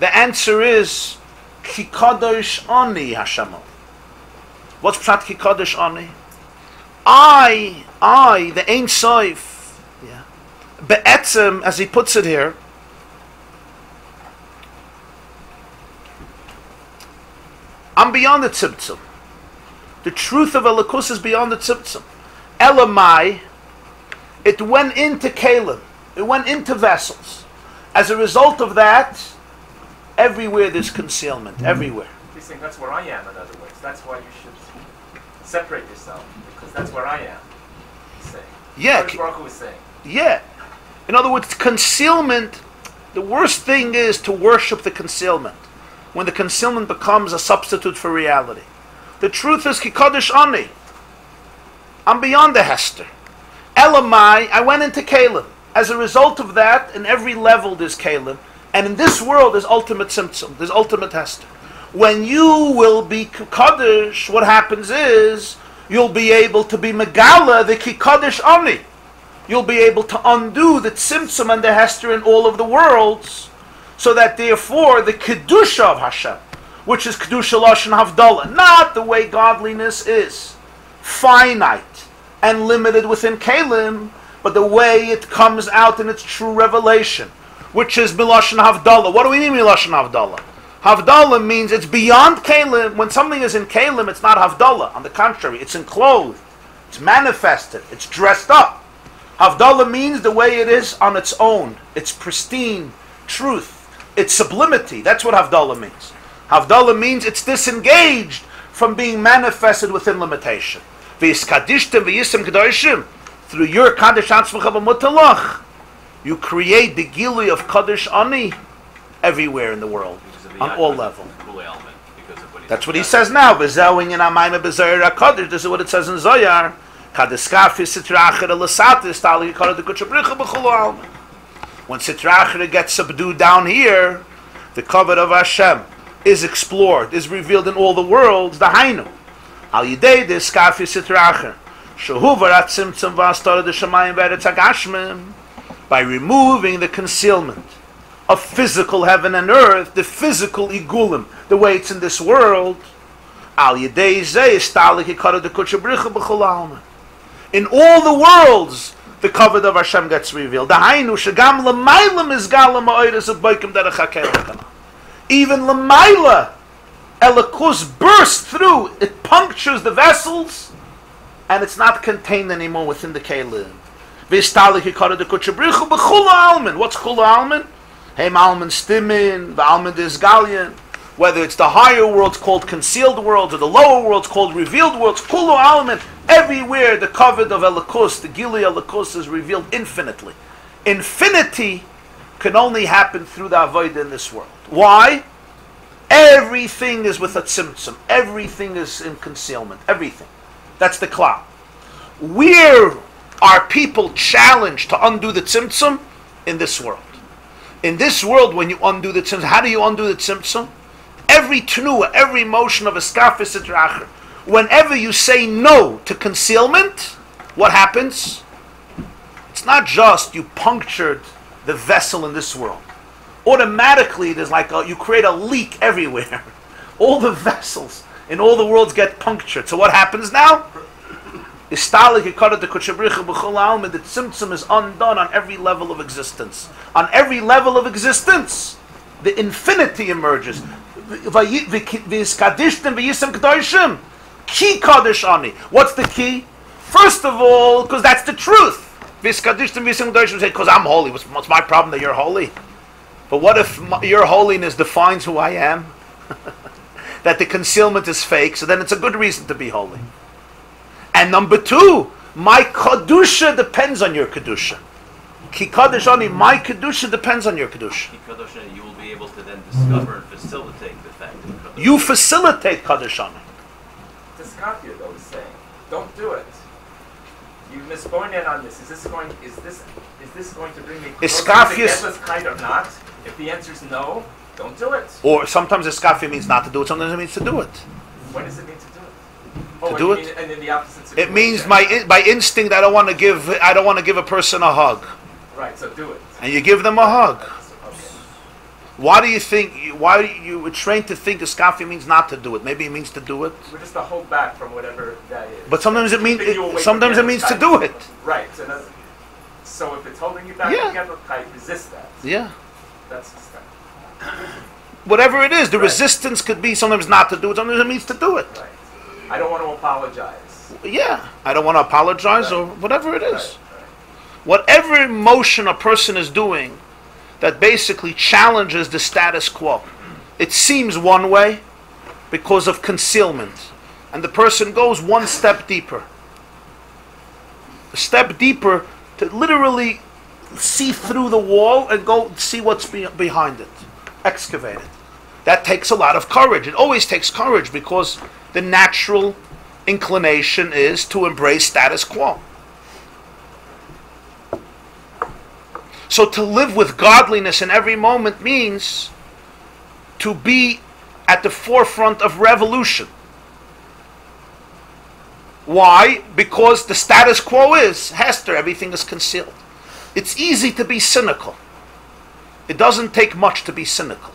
The answer is, Ki Kadosh Ani Hashem. What's Pshat Ki Kadosh Ani? I, the Ein Sof, Be'etzem, as he puts it here, I'm beyond the tzimtzum. The truth of Elikus is beyond the tzimtzum. Elamai, it went into Kalim. It went into vessels. As a result of that, everywhere there's concealment. Everywhere. He's saying that's where I am, in other words. That's why you should separate yourself, because that's where I am. He's saying. Yeah. Baruch Hu is saying. Yeah. In other words, concealment, the worst thing is to worship the concealment. When the concealment becomes a substitute for reality. The truth is, Ki Kadosh Ani. I'm beyond the Hester. Elamai, I went into Kalim. As a result of that, in every level there's Kalim. And in this world there's ultimate Tzimtzum. There's ultimate Hester. When you will be Kadosh, what happens is, you'll be able to be Megala, the Ki Kadosh Ani. You'll be able to undo the Tzimtzum and the Hester in all of the worlds. So that therefore the Kedusha of Hashem, which is Kedusha Lashon Havdalah, not the way godliness is, finite and limited within Kalim, but the way it comes out in its true revelation, which is Milashon Havdalah. What do we mean Milashon Havdalah? Havdalah means it's beyond Kalim. When something is in Kalim, it's not Havdalah. On the contrary, it's enclosed, it's manifested, it's dressed up. Havdalah means the way it is on its own. It's pristine truth. It's sublimity. That's what Havdalah means. Havdalah means it's disengaged from being manifested within limitation. Through your Kaddish Atzmacha b'Mutalach, you create the Gilui of Kaddish Ani everywhere in the world, on all levels. That's what he says now. This is what it says in Zoyar. When Sitra Achra gets subdued down here, the covet of Hashem is explored, is revealed in all the worlds. The Hainu. Al Yidei de Skafi Sitra Achra. Shehu Varat Tzimtzum V'Astara de Shamayim V'Eretz HaGashmim. By removing the concealment of physical heaven and earth, the physical igulim, the way it's in this world. Al Yidei Zeh Istalik Yikara de Kutsha Bricha B'Chol Alma. In all the worlds, the covet of Hashem gets revealed. The Hainu shegam l'mayla mizgala ma'oides of boikim derech hakelekana. Even l'mayla, Elikus bursts through. It punctures the vessels, and it's not contained anymore within the kelim. V'istalik hikara de kutshabrichu b'chula almin. What's chula almin? Heim almin stimin, v'almin disgalian. Whether it's the higher worlds called concealed worlds, or the lower worlds called revealed worlds, chula almin. Everywhere the covet of Elikus, the Gilui Elikus, is revealed infinitely. Infinity can only happen through the Avodah in this world. Why? Everything is with a tzimtzum. Everything is in concealment. Everything. That's the klal. Where are people challenged to undo the tzimtzum? In this world. In this world, when you undo the tzimtzum, how do you undo the tzimtzum? Every tenuah, every motion of a skafis etrachar. Whenever you say no to concealment, what happens? It's not just you punctured the vessel in this world. Automatically, there's like you create a leak everywhere. All the vessels in all the worlds get punctured. So what happens now? The tzimtzum is undone on every level of existence. On every level of existence, the infinity emerges. Ki Kadosh Ani. What's the key? First of all, because that's the truth. Because I'm holy. What's my problem that you're holy? But what if your holiness defines who I am? That the concealment is fake, so then it's a good reason to be holy. And number two, my Kedusha depends on your Kedusha. Ki Kadosh Ani, my Kedusha depends on your Kedusha. Ki Kadosh Ani, you will be able to then discover and facilitate the fact of Kadosh. You facilitate Kadosh Ani. Skafia though is saying, don't do it. You mispointed on this. Is this going to bring me closer to Gedla's kind or not? If the answer is no, don't do it. Or sometimes Skafia means not to do it. Sometimes it means to do it. When does it mean to do it? To do it. And in the opposite situation. It means by instinct I don't want to give a person a hug. Right. Right, so do it. And you give them a hug. Okay. Why you were trained to think iskafia means not to do it? Maybe it means to do it. We're just to hold back from whatever that is. But sometimes it means Keeping you away from sometimes the it means other to do side. it. Right. So if it's holding you back Yeah. from the kite, resist that. Yeah. That's the step. Whatever it is, the Right. resistance could be sometimes not to do it, sometimes it means to do it. Right. I don't want to apologize. Yeah. I don't want to apologize or whatever it is. Right. Whatever emotion a person is doing that basically challenges the status quo. It seems one way because of concealment. And the person goes one step deeper. A step deeper to literally see through the wall and go see what's behind it. Excavate it. That takes a lot of courage. It always takes courage because the natural inclination is to embrace status quo. So to live with godliness in every moment means to be at the forefront of revolution. Why? Because the status quo is Hester, everything is concealed. It's easy to be cynical. It doesn't take much to be cynical.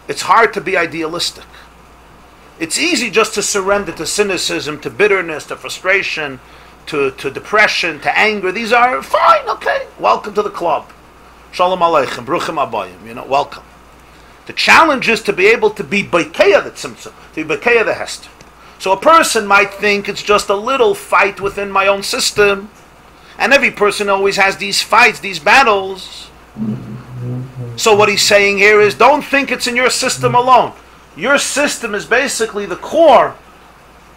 It's hard to be idealistic. It's easy just to surrender to cynicism, to bitterness, to frustration, to depression, to anger. These are fine, okay. Welcome to the club. Shalom Aleichem, Bruchim Abayim, welcome. The challenge is to be able to be Beikeya the Tzimtzum, to be Beikeya the Hester. So a person might think it's just a little fight within my own system, and every person always has these fights, these battles. So what he's saying here is, don't think it's in your system alone. Your system is basically the core,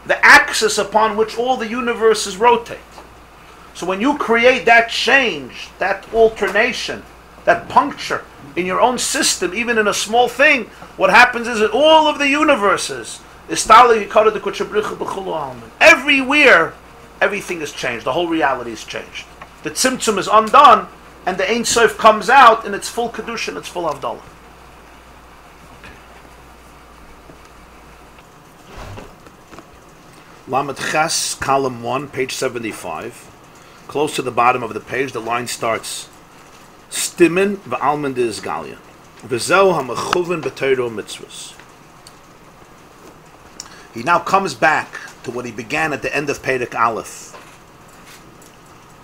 the axis upon which all the universes rotate. So when you create that change, that alternation, that puncture in your own system, even in a small thing, what happens is that all of the universes, everywhere, everything is changed. The whole reality is changed. The tzimtzum is undone, and the Ein Sof comes out in its full kedusha, in its full avdallah. Lamed Ches, column 1, page 75. Close to the bottom of the page, the line starts, Stimmen v'almen de izgalia. V'zeu ha'mechuven b'teiro mitzvahs. He now comes back to what he began at the end of Perek Aleph,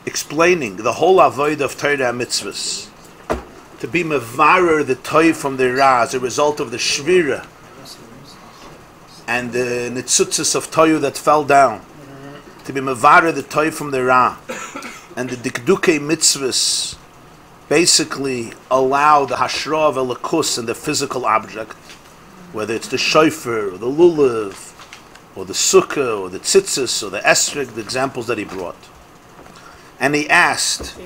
explaining the whole avoid of Torah mitzvahs, to be mevarer the toiv from the ra as a result of the shvira and the nitzutzis of toyu that fell down, to be mevarer the toiv from the ra, and the dikdukei mitzvahs basically allow the hashra of elikus and the physical object, whether it's the shofar or the lulav or the sukkah or the tzitzis or the esrog, the examples that he brought. And he asked,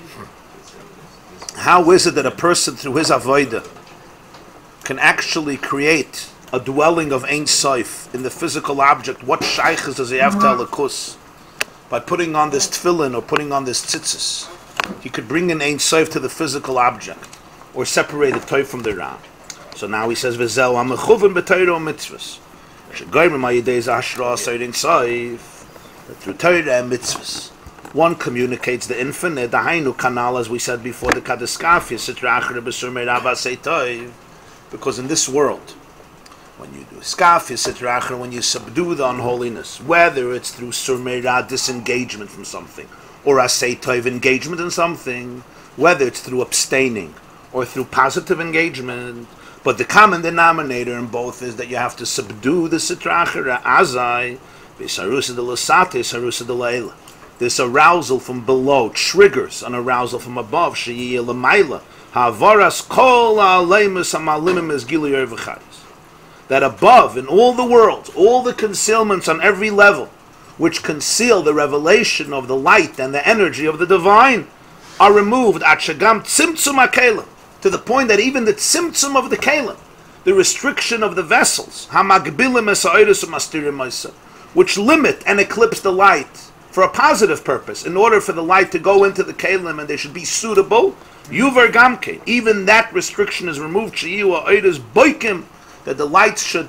how is it that a person through his avodah can actually create a dwelling of Ein Sof in the physical object? What shaykhs does he have to elikus? By putting on this tefillin or putting on this tzitzis, he could bring an Ein Sof to the physical object, or separate the toy from the ra. So now he says, "V'zeu ha'mechuven b'Torah mitzvahs." Shegoyim ma'yidei z'hashra se'ein Sof. Through Torah and mitzvahs, one communicates the infinite. The hainu kanal, as we said before, the kadiskafia sitra achre b'sur me'rava se'toiv. Because in this world, when you do skafia sitra achre, when you subdue the unholiness, whether it's through sur me'ra, disengagement from something, or asay toiv, engagement in something, whether it's through abstaining or through positive engagement, but the common denominator in both is that you have to subdue the sitra achra azai v'sarusa de l'sate sarusa de l'eila. This arousal from below triggers an arousal from above. She'yeh l'mayla ha'avaras kol ha'aleimus ha'malimim es gilui v'chayis. That above, in all the worlds, all the concealments on every level, which conceal the revelation of the light and the energy of the divine, are removed at shagam tzimtzum ha'kelim, to the point that even the tzimtzum of the kelim, the restriction of the vessels, hamagbilim es ha'oros u'mastirim ma'isa, which limit and eclipse the light for a positive purpose, in order for the light to go into the kelim and they should be suitable, yuver gamke, even that restriction is removed, she'iyu ha'oros boikim, that the lights should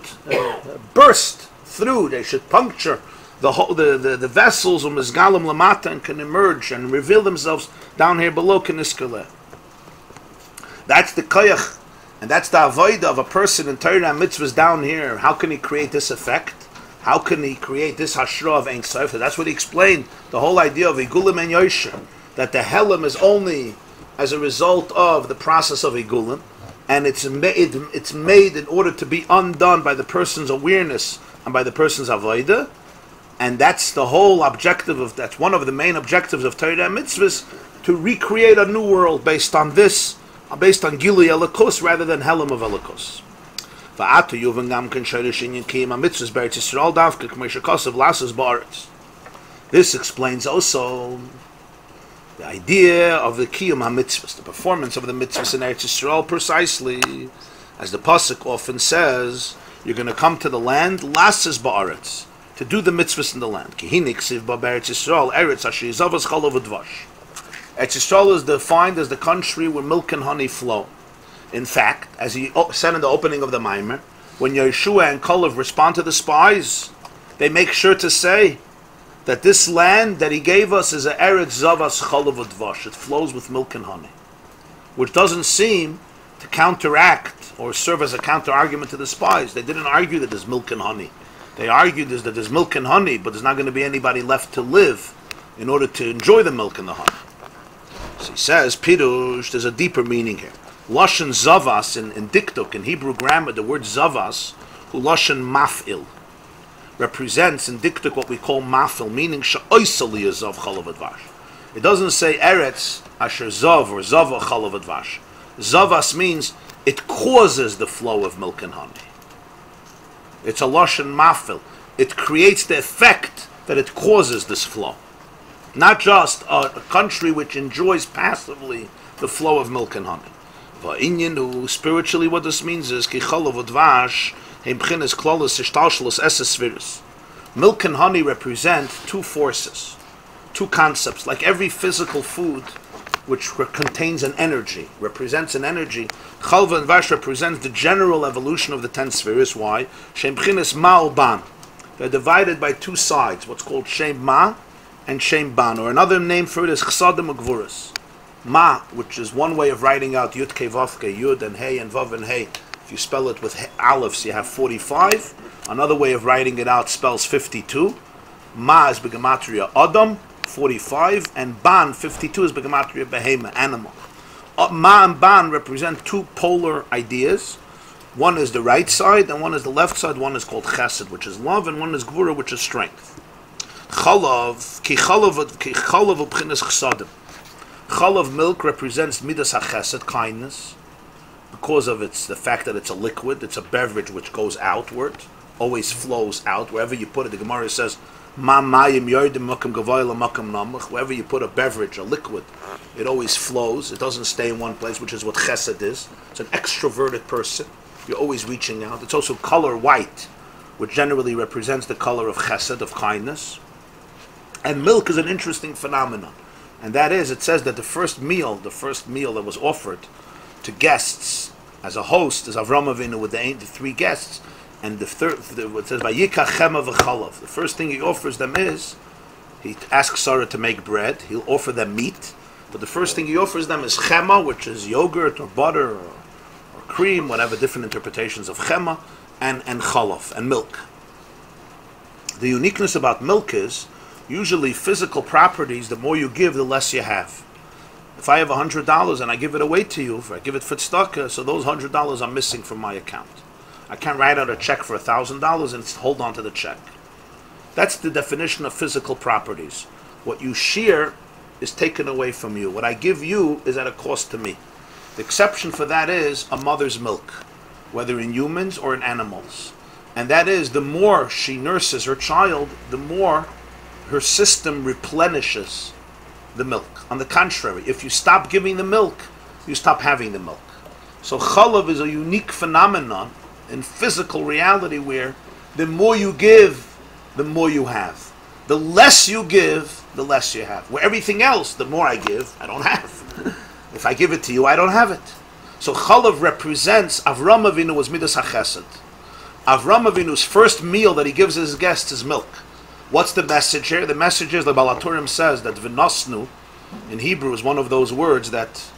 burst through, they should puncture the vessels of Mizgalim Lamata and can emerge and reveal themselves down here below Keniskale. That's the koyach, and that's the avodah of a person in Torah and mitzvahs down here. How can he create this effect? How can he create this hashra of Ein Sof? That's what he explained, the whole idea of Igulim and Yosher, that the Helam is only as a result of the process of Igulim, and it's made in order to be undone by the person's awareness and by the person's avodah, and that's the whole objective that's one of the main objectives of Torah and mitzvahs, to recreate a new world based on this, based on Gilui Elikos rather than Helam of Elikos. This explains also the idea of the Kiyum HaMitzvahs, the performance of the mitzvahs in Eretz Yisrael, precisely as the Pasuk often says, you're going to come to the land, Lasses Ba'aretz, to do the mitzvahs in the land. Eretz Yisrael is defined as the country where milk and honey flow. In fact, as he said in the opening of the Maimer, when Yeshua and Kalev respond to the spies, they make sure to say that this land that he gave us is a Eretz Zavas Chalav Udvash. It flows with milk and honey, which doesn't seem to counteract or serve as a counter-argument to the spies. They didn't argue that there's milk and honey. They argued that there's milk and honey, but there's not going to be anybody left to live in order to enjoy the milk and the honey. So he says, Pirush, there's a deeper meaning here. Lashon Zavas, in Diktuk, in Hebrew grammar, the word Zavas, who Lashon Maf'il, represents in Diktuk what we call Maf'il, meaning Sha'oisali Zav Chalav Advash. It doesn't say Eretz Asher Zav or Zava Chalav Advash. Zavas means it causes the flow of milk and honey. It's a Lashon Maf'il. It creates the effect that it causes this flow. Not just a country which enjoys passively the flow of milk and honey. Spiritually, what this means is milk and honey represent two forces, two concepts. Like every physical food which contains an energy, represents an energy, chalva and vash represents the general evolution of the 10 spheres. Why? They're divided by two sides, what's called Shem Ma and Shem Ban, or another name for it is Chsadim Ugvuras. Ma, which is one way of writing out Yud Ke Vav Ke Yud and Hey and Vav and Hey. If you spell it with Aleph, you have 45. Another way of writing it out spells 52. Ma is Begematria Adam, 45, and Ban, 52, is Begematria Behema, animal. Ma and Ban represent two polar ideas. One is the right side, and one is the left side. One is called Chesed, which is love, and one is Gvura, which is strength. Chalav, ki chalav ubchinas chsadim. Chalav, milk, represents midas hachesed, kindness, because of the fact that it's a liquid, it's a beverage which goes outward, always flows out. Wherever you put it, the Gemara says, Ma mayim yordim makam gavayla makam namach. Wherever you put a beverage, a liquid, it always flows. It doesn't stay in one place, which is what chesed is. It's an extroverted person. You're always reaching out. It's also color white, which generally represents the color of chesed, of kindness. And milk is an interesting phenomenon. And that is, it says that the first meal that was offered to guests as a host is Avram Avinu with the 3 guests. And it says, Vayikach chema v'chalav. The first thing he offers them is, he asks Sarah to make bread. He'll offer them meat. But the first thing he offers them is chema, which is yogurt or butter or cream, whatever different interpretations of chema, and chalav, and milk. The uniqueness about milk is, usually physical properties, the more you give, the less you have. If I have $100 and I give it away to you, if I give it for tzedakah, so those $100 are missing from my account. I can't write out a check for $1,000 and hold on to the check. That's the definition of physical properties. What you share is taken away from you. What I give you is at a cost to me. The exception for that is a mother's milk, whether in humans or in animals. And that is, the more she nurses her child, the more her system replenishes the milk. On the contrary, if you stop giving the milk, you stop having the milk. So chalav is a unique phenomenon in physical reality where the more you give, the more you have. The less you give, the less you have. Where everything else, the more I give, I don't have. If I give it to you, I don't have it. So chalav represents, Avram Avinu was midas hachesed. Avram Avinu's first meal that he gives his guests is milk. What's the message here? The message is, the Balaturim says that v'nosnu, in Hebrew, is one of those words that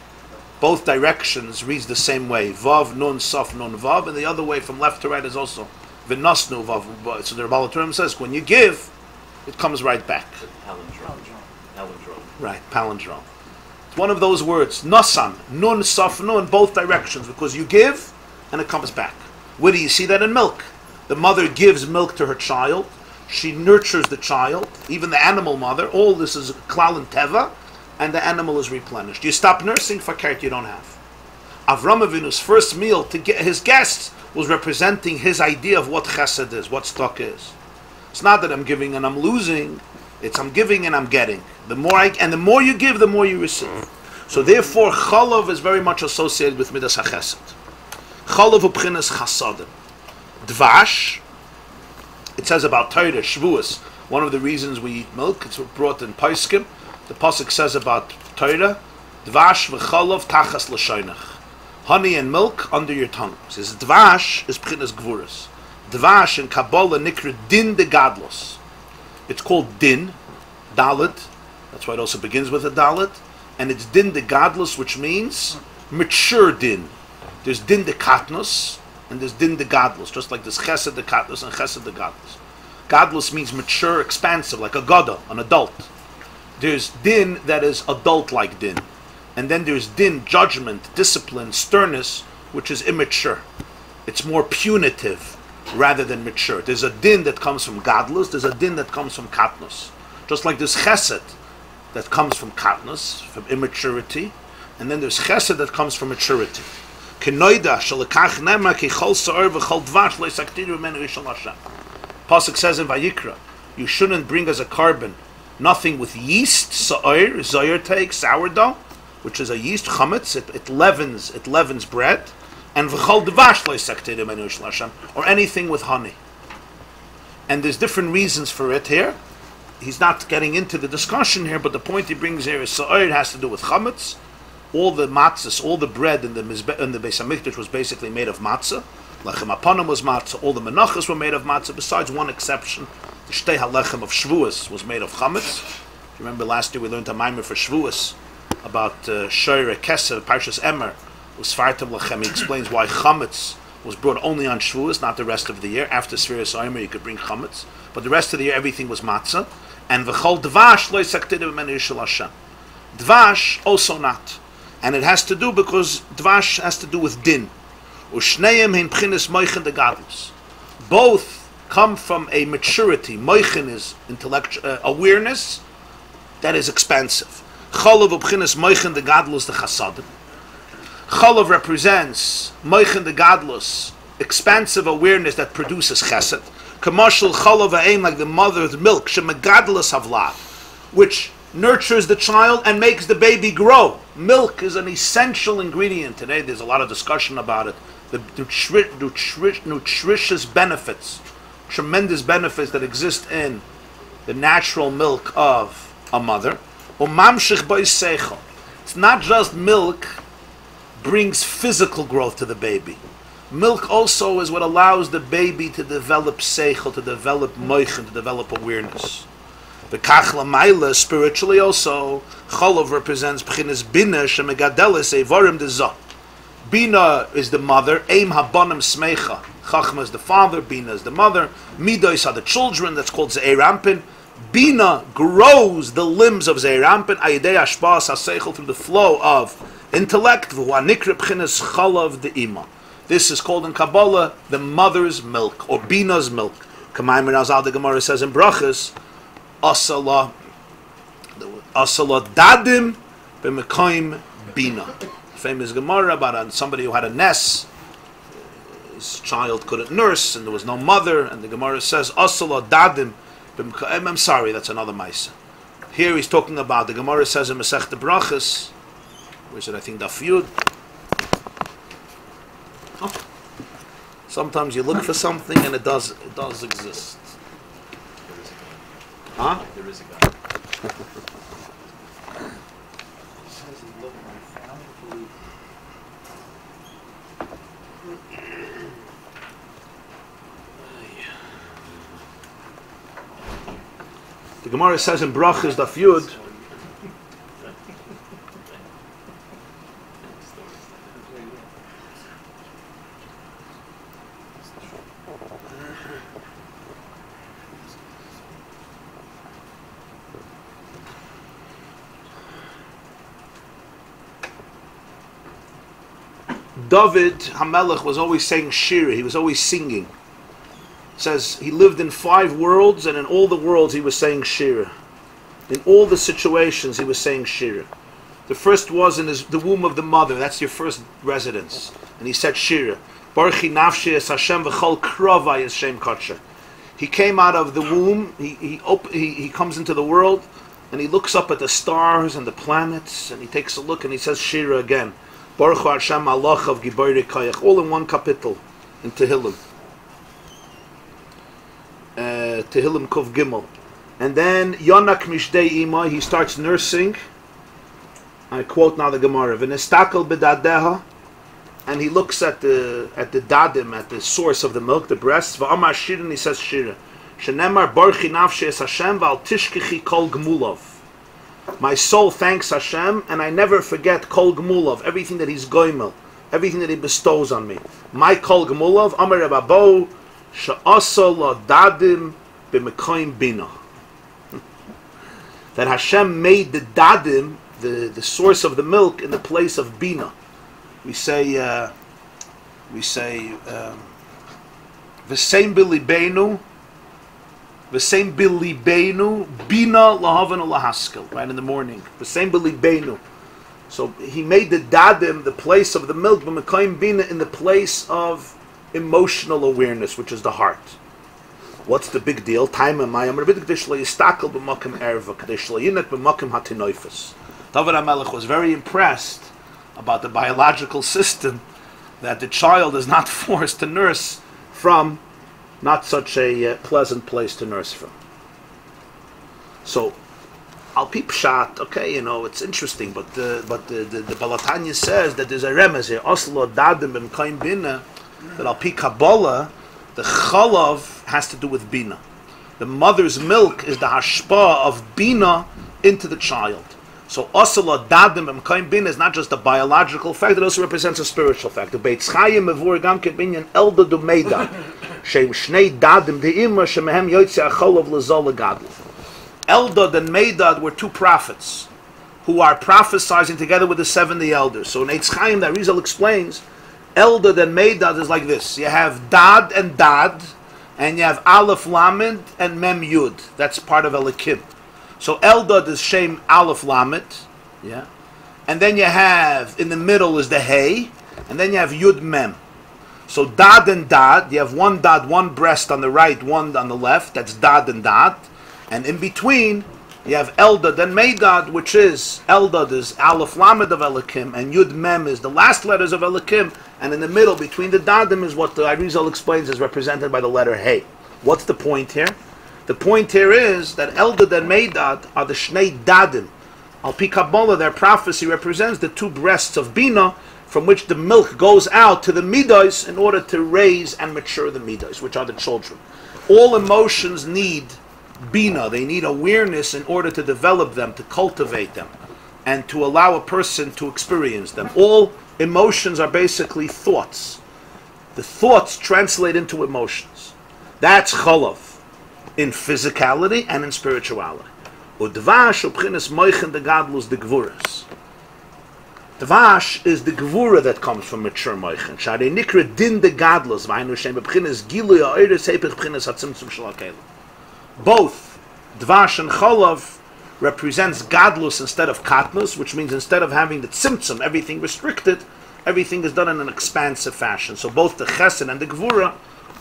both directions reads the same way. Vav, nun, saf, nun, vav. And the other way from left to right is also v'nosnu, vav. So the Rebbe Term says, when you give, it comes right back. Palindrome. Palindrome. Right, palindrome. It's one of those words. Nasan, nun, saf, nun, both directions. Because you give, and it comes back. Where do you see that in milk? The mother gives milk to her child. She nurtures the child, even the animal mother. All this is klal and teva, and the animal is replenished. You stop nursing, fakert you don't have. Avram Avinu's first meal to get his guests was representing his idea of what chesed is, what stock is. It's not that I'm giving and I'm losing. It's I'm giving and I'm getting. The more you give, the more you receive. So therefore, chalav is very much associated with midas hachesed. Chalav u'pchinas chasadim. Dvash. It says about Torah, Shavuos, one of the reasons we eat milk, it's brought in Paiskim. The Pasuk says about Torah, Dvash v'chalav tachas l'shoynach. Honey and milk under your tongue. It says Dvash is Pchinas Gvuras. Dvash in Kabbalah nikra din de gadlos. It's called din, dalet. That's why it also begins with a dalet. And it's din de gadlos, which means mature din. There's din de katnos, and there's din de gadlus, just like there's chesed de katlus and chesed de gadlus. Gadlus means mature, expansive, like a gada, an adult. There's din that is adult-like din. And then there's din, judgment, discipline, sternness, which is immature. It's more punitive rather than mature. There's a din that comes from gadlus, there's a din that comes from katnus. Just like there's chesed that comes from katnus, from immaturity, and then there's chesed that comes from maturity. Pasuk says in Vayikra, you shouldn't bring as a carbon nothing with yeast, zoyer take, sourdough, which is a yeast, chametz, it leavens bread, and or anything with honey. And there's different reasons for it here. He's not getting into the discussion here, but the point he brings here is so'er has to do with chametz. All the matzahs, all the bread in the Beis HaMikdash was basically made of matzah. Lechem aponim was matzah. All the menachas were made of matzah, besides one exception. The shtei halechem of Shavuos was made of chametz. Remember last year we learned a maimer for Shavuos about Shoyre Keser, Parshas Emer. Usfartem lechem. He explains why chametz was brought only on Shavuos, not the rest of the year. After Sfiras Omer you could bring chametz, but the rest of the year everything was matzah. And v'chol dvash lo yisaktidu b'menu yishal Hashem. Dvash also not. And it has to do because dvash has to do with din. Ushneim hin pchinis moichen de gadlus. Both come from a maturity. Moichen is intellectual awareness that is expansive. Cholav pchinis moichen de gadlus de chasadim. Cholav represents moichen de gadlus, expansive awareness that produces chesed. Commercial cholav ha'eim, like the mother's milk, shemegadlus havlat, which nurtures the child and makes the baby grow. Milk is an essential ingredient. Today there's a lot of discussion about it. The nutritious benefits, tremendous benefits that exist in the natural milk of a mother. It's not just milk brings physical growth to the baby. Milk also is what allows the baby to develop seichel, to develop moichen, to develop awareness. The kachla maila, spiritually also, cholov represents pchinas bina shemegadeles evarim dezah. Bina is the mother, aim habonim smecha. Chachma is the father, bina is the mother. Midos are the children, that's called ze'erampin. Bina grows the limbs of ze'erampin, ayidei ashpas haseichel, through the flow of intellect. V'huanikra pchinas cholav de ima. This is called in Kabbalah the mother's milk, or bina's milk. Kamayim Razal, the Gemara says in Brachas, Asala dadim b'mekoim bina. Famous Gemara about somebody who had a ness. His child couldn't nurse, and there was no mother. And the Gemara says, Asala dadim b'mekoim. I'm sorry, that's another Maisa. Here he's talking about, the Gemara says in Masechta Brachas, where is it? I think Daf Yud. Oh. Sometimes you look for something and it does exist. Huh? There is a God. The Gemara says in Brachas Daf Yud, David HaMelech was always saying shira. He was always singing. It says he lived in 5 worlds, and in all the worlds he was saying shira. In all the situations he was saying shira. The first was in the womb of the mother. That's your first residence. And he said shira. Barchi nafshi es Hashem v'chol krovai es Shem Puncture. He came out of the womb. He comes into the world, and he looks up at the stars and the planets, and he takes a look and he says shira again. Baruch Hu Hashem Malachav Giborei Koyach. All in one kapitel in Tehillim. Tehillim Kuf Gimel. And then Yonak Mishdei Ima, he starts nursing. I quote now the Gemara. V'nestakel b'dadeha, and he looks at the dadim, at the source of the milk, the breasts. V'amar shira, and he says shira. Shenemar barchi nafshi es Hashem v'al tishkechi kol gemulov. My soul thanks Hashem, and I never forget kol gemulov, everything that He's goimel, everything that He bestows on me. My kol gemulov, Amar Rababo, she'asa lo dadim b'mekoyim bina. That Hashem made the dadim, the source of the milk, in the place of bina. We say v'seim b'libeinu, v'seim b'libeinu, bina lahavan lahaskel. Right in the morning, v'seim b'libeinu. So He made the dadim, the place of the milk, b'mekayim bina, in the place of emotional awareness, which is the heart. What's the big deal? Time and Mayam. David HaMelech was very impressed about the biological system, that the child is not forced to nurse from not such a pleasant place to nurse from. So, Al Pi Pshat, okay, it's interesting, but the Balatanya says that there's a remez here, Oslo Dadim B'mkayim Bina, that Al Pi Kabbalah, the chalav has to do with bina. The mother's milk is the hashpa of bina into the child. So asala dadim b'mkayim bina is not just a biological fact; it also represents a spiritual fact. The Beit Chayim mevur gam kebinyan elda do meida shem shnei dadim de'imra shemehem yotzei acholav l'zol gadol. Eldad and Meidad were 2 prophets who are prophesying together with the 70 elders. So in Eitz Chaim, the Arizal explains, Eldad and Meidad is like this. You have Dad, and you have Aleph Lamed and Mem Yud. That's part of Elikim. So Eldad is Shem Aleph Lamed, yeah. And then you have, in the middle is the Hey, and then you have Yud Mem. So Dad and Dad, you have one Dad, one breast on the right, one on the left. That's Dad and Dad. And in between, you have Eldad and Meidad, which is, Eldad is Aleph Lamed of Elikim, and Yud Mem is the last letters of Elikim, and in the middle, between the Dadim, is what the Arizal explains is represented by the letter Hey. What's the point here? The point here is that Eldad and Meidad are the Shnei Dadim. Al Pi Kabbalah, their prophecy represents the 2 breasts of Bina, from which the milk goes out to the Midos in order to raise and mature the Midos, which are the children. All emotions need Bina, they need awareness in order to develop them, to cultivate them, and to allow a person to experience them. All emotions are basically thoughts. The thoughts translate into emotions. That's chalav in physicality and in spirituality. Udvash ubchinas moichen de gadlus de gvuras. Dvash is the gvura that comes from mature moichen. Shari nikra din de gadlus vaynu shem b'chinas gilu ya'oiris hepech b'chinas hatzimtzum shel hakelim. Both Dvash and Cholav represents Gadlus instead of Katnus, which means instead of having the Tzimtzum, everything restricted, everything is done in an expansive fashion. So both the Chesed and the Gvura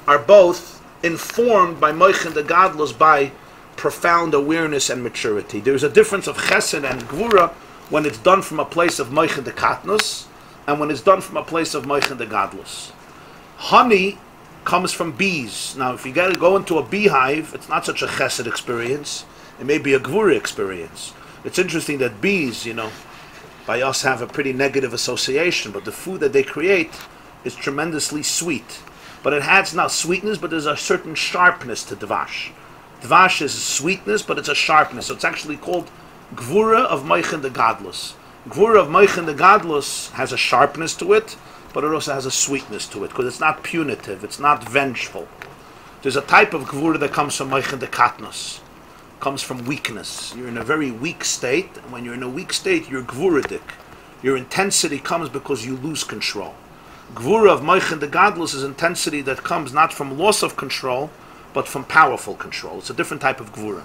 are both informed by Moichen the Gadlus by profound awareness and maturity. There's a difference of Chesed and Gvura when it's done from a place of Moichen the Katnus and when it's done from a place of Moichen the Gadlus. Honey comes from bees. Now, if you got to go into a beehive, it's not such a chesed experience. It may be a gvura experience. It's interesting that bees, by us have a pretty negative association, but the food that they create is tremendously sweet. But it has not sweetness, but there's a certain sharpness to Dvash. Dvash is sweetness, but it's a sharpness. So it's actually called gvura of Moichen the Gadlus. Gvura of Moichen the Gadlus has a sharpness to it, but it also has a sweetness to it, because it's not punitive, it's not vengeful. There's a type of gvura that comes from Moichen de Katnos, comes from weakness. You're in a very weak state, and when you're in a weak state, you're gvuradik. Your intensity comes because you lose control. Gvura of Moichin the Gadlus is intensity that comes not from loss of control, but from powerful control. It's a different type of Gvura.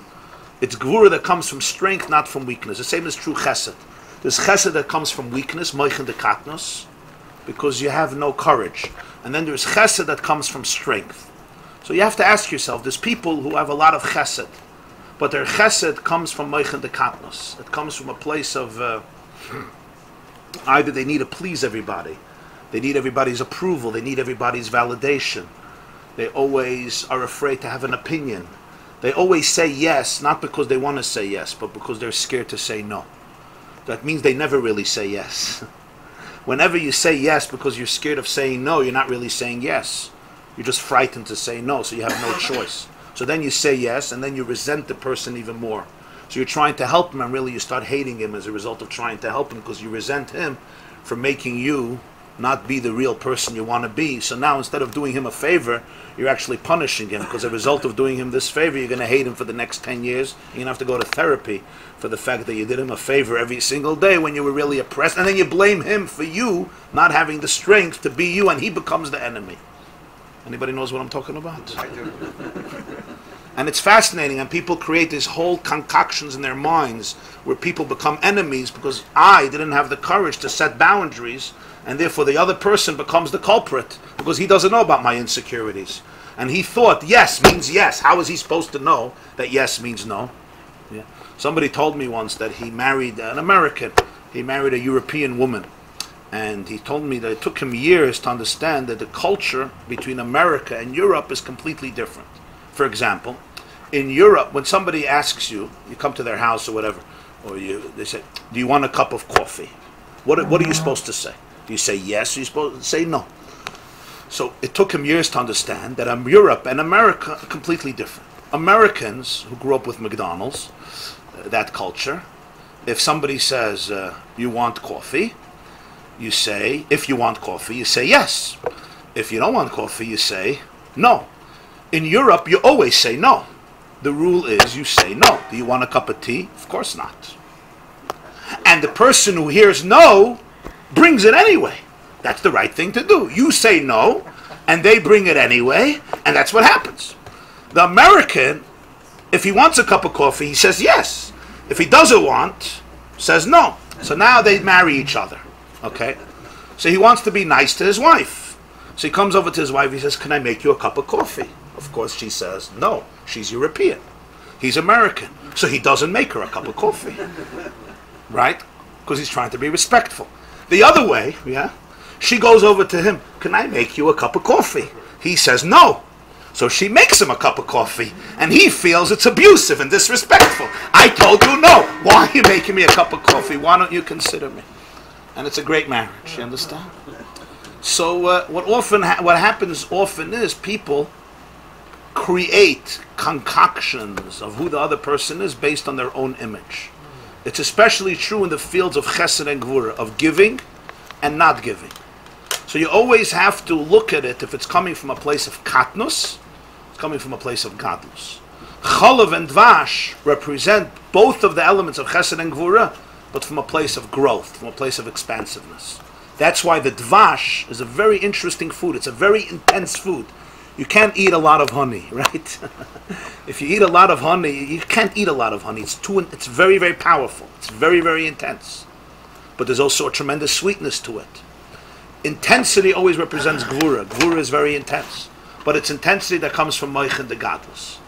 It's Gvura that comes from strength, not from weakness. The same is true Chesed. There's Chesed that comes from weakness, Moichin the Katnos, because you have no courage. And then there's Chesed that comes from strength. So you have to ask yourself, there's people who have a lot of Chesed, but their Chesed comes from Moichin the Katnos. It comes from a place of either they need to please everybody, they need everybody's approval, they need everybody's validation. They always are afraid to have an opinion. They always say yes, not because they want to say yes, but because they're scared to say no. That means they never really say yes. Whenever you say yes because you're scared of saying no, you're not really saying yes. You're just frightened to say no, so you have no choice. So then you say yes, and then you resent the person even more. So you're trying to help him, and really you start hating him as a result of trying to help him, because you resent him for making you not be the real person you want to be. So now instead of doing him a favor, you're actually punishing him, because as a result of doing him this favor, you're going to hate him for the next 10 years. You're going to have to go to therapy for the fact that you did him a favor every single day when you were really oppressed. And then you blame him for you not having the strength to be you, and he becomes the enemy. Anybody knows what I'm talking about? I do. And it's fascinating, and people create these whole concoctions in their minds where people become enemies because I didn't have the courage to set boundaries, and therefore the other person becomes the culprit because he doesn't know about my insecurities. And he thought yes means yes. How is he supposed to know that yes means no? Yeah. Somebody told me once that he married an American. He married a European woman. And he told me that it took him years to understand that the culture between America and Europe is completely different. For example, in Europe, when somebody asks you, you come to their house or whatever, or they say, do you want a cup of coffee? What are you supposed to say? Do you say yes, or are you supposed to say no? So it took him years to understand that Europe and America are completely different. Americans who grew up with McDonald's, that culture, if somebody says, you want coffee, you say, if you want coffee, you say yes. If you don't want coffee, you say no. In Europe, you always say no. The rule is you say no. Do you want a cup of tea? Of course not. And the person who hears no brings it anyway. That's the right thing to do. You say no, and they bring it anyway, and that's what happens. The American, if he wants a cup of coffee, he says yes. If he doesn't want, says no. So now they marry each other. Okay? So he wants to be nice to his wife. So he comes over to his wife, he says, can I make you a cup of coffee? Of course she says, no, she's European. He's American. So he doesn't make her a cup of coffee. Right? Because he's trying to be respectful. The other way, yeah, she goes over to him, can I make you a cup of coffee? He says no. So she makes him a cup of coffee, and he feels it's abusive and disrespectful. I told you no. Why are you making me a cup of coffee? Why don't you consider me? And it's a great marriage, you understand? So what happens often is people create concoctions of who the other person is based on their own image. It's especially true in the fields of chesed and gvura, of giving and not giving. So you always have to look at it if it's coming from a place of katnus, it's coming from a place of gadlus. Chalav and dvash represent both of the elements of chesed and gvura, but from a place of growth, from a place of expansiveness. That's why the dvash is a very interesting food. It's a very intense food. You can't eat a lot of honey, right? If you eat a lot of honey, you can't eat a lot of honey. It's very, very powerful. It's very, very intense. But there's also a tremendous sweetness to it. Intensity always represents gvura. Gvura is very intense. But it's intensity that comes from moichin the gadlus.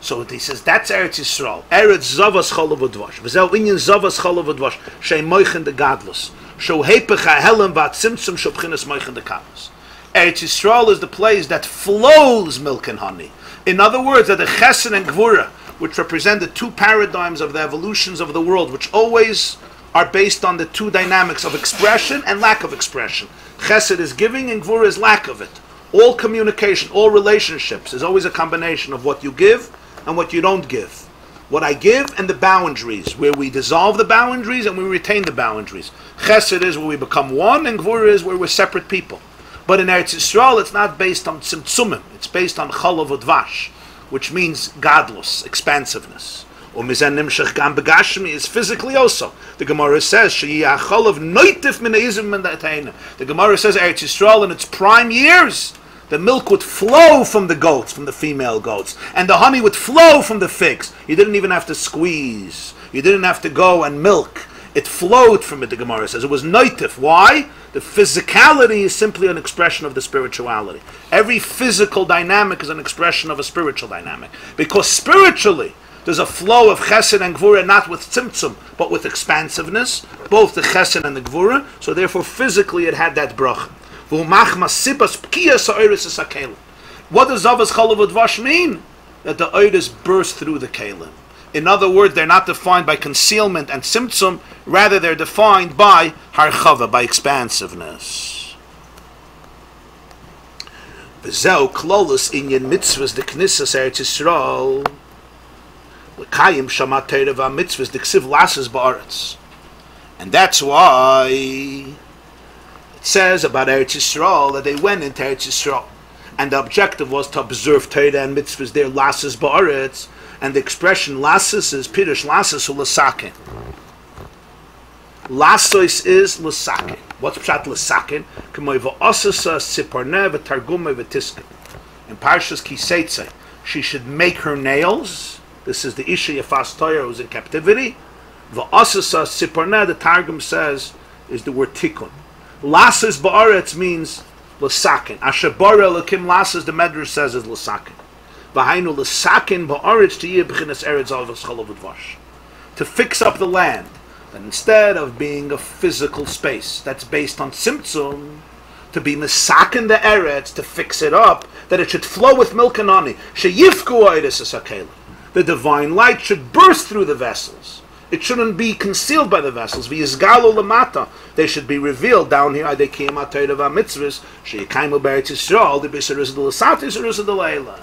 So he says, that's Eretz Yisrael. Eretz Zavas Cholav Udvash. V'zeh inyan Zavas Cholav Udvash. Shei moichin the gadlus. Sho hepech ha'helem v'atzimtzum sho b'chinas moichin the gadlus. Eretz Yisrael is the place that flows milk and honey. In other words, that the chesed and gvura, which represent the two paradigms of the evolutions of the world, which always are based on the two dynamics of expression and lack of expression. Chesed is giving and gvura is lack of it. All communication, all relationships is always a combination of what you give and what you don't give. What I give and the boundaries, where we dissolve the boundaries and we retain the boundaries. Chesed is where we become one, and gvura is where we're separate people. But in Eretz Yisrael, it's not based on tzimtzumim. It's based on chalav udvash, which means gadlus, expansiveness. Is physically also. The Gemara says, the Gemara says, Eretz Yisrael in its prime years, the milk would flow from the goats, from the female goats, and the honey would flow from the figs. You didn't even have to squeeze. You didn't have to go and milk. It flowed from it, the Gemara says. It was noitif. Why? The physicality is simply an expression of the spirituality. Every physical dynamic is an expression of a spiritual dynamic. Because spiritually, there's a flow of chesed and gvura, not with tzimtzum, but with expansiveness, both the chesed and the gvura. So therefore, physically, it had that bracha. What does Zavas Chalav Udvash mean? That the oiris burst through the kalim. In other words, they're not defined by concealment and tzimtzum, rather they're defined by harchava, by expansiveness. V'zeu klolus inyan mitzvahs de knissas Eretz Yisrael. L'kayim shamat Torah v'mitzvahs d'ksiv lasses ba'aretz. And that's why it says about Eretz Yisrael that they went into Eretz Yisrael. And the objective was to observe Torah and mitzvahs there, lasses ba'aretz. And the expression lasses is pirush lasses u l'saken. Lassos is l'saken. What's pshat l'saken? K'moi v'osasa siparneh v'targumeh v'tisken. In Parshas Kiseitze, she should make her nails. This is the Isha Yafas Torah who's in captivity. V'osasa siparneh, the Targum says, is the word tikkun. Lasses ba'aretz means l'saken. Asher bara l'kim lasses, the Medrash says, is l'saken. V'hainu l'saken ba'aretz tiyeh b'chinas eretz avos chalav udvash. To fix up the land. And instead of being a physical space that's based on tzimtzum, to be misaken the eretz, to fix it up, that it should flow with milk and honey. Sheyifku oiris asakela. The divine light should burst through the vessels. It shouldn't be concealed by the vessels. V'yizgalu lamata. They should be revealed down here. They came out of mitzvahs. Sheyikaimu b'eretz Yisrael. The b'yisarus d'lasati yisarus d'leila.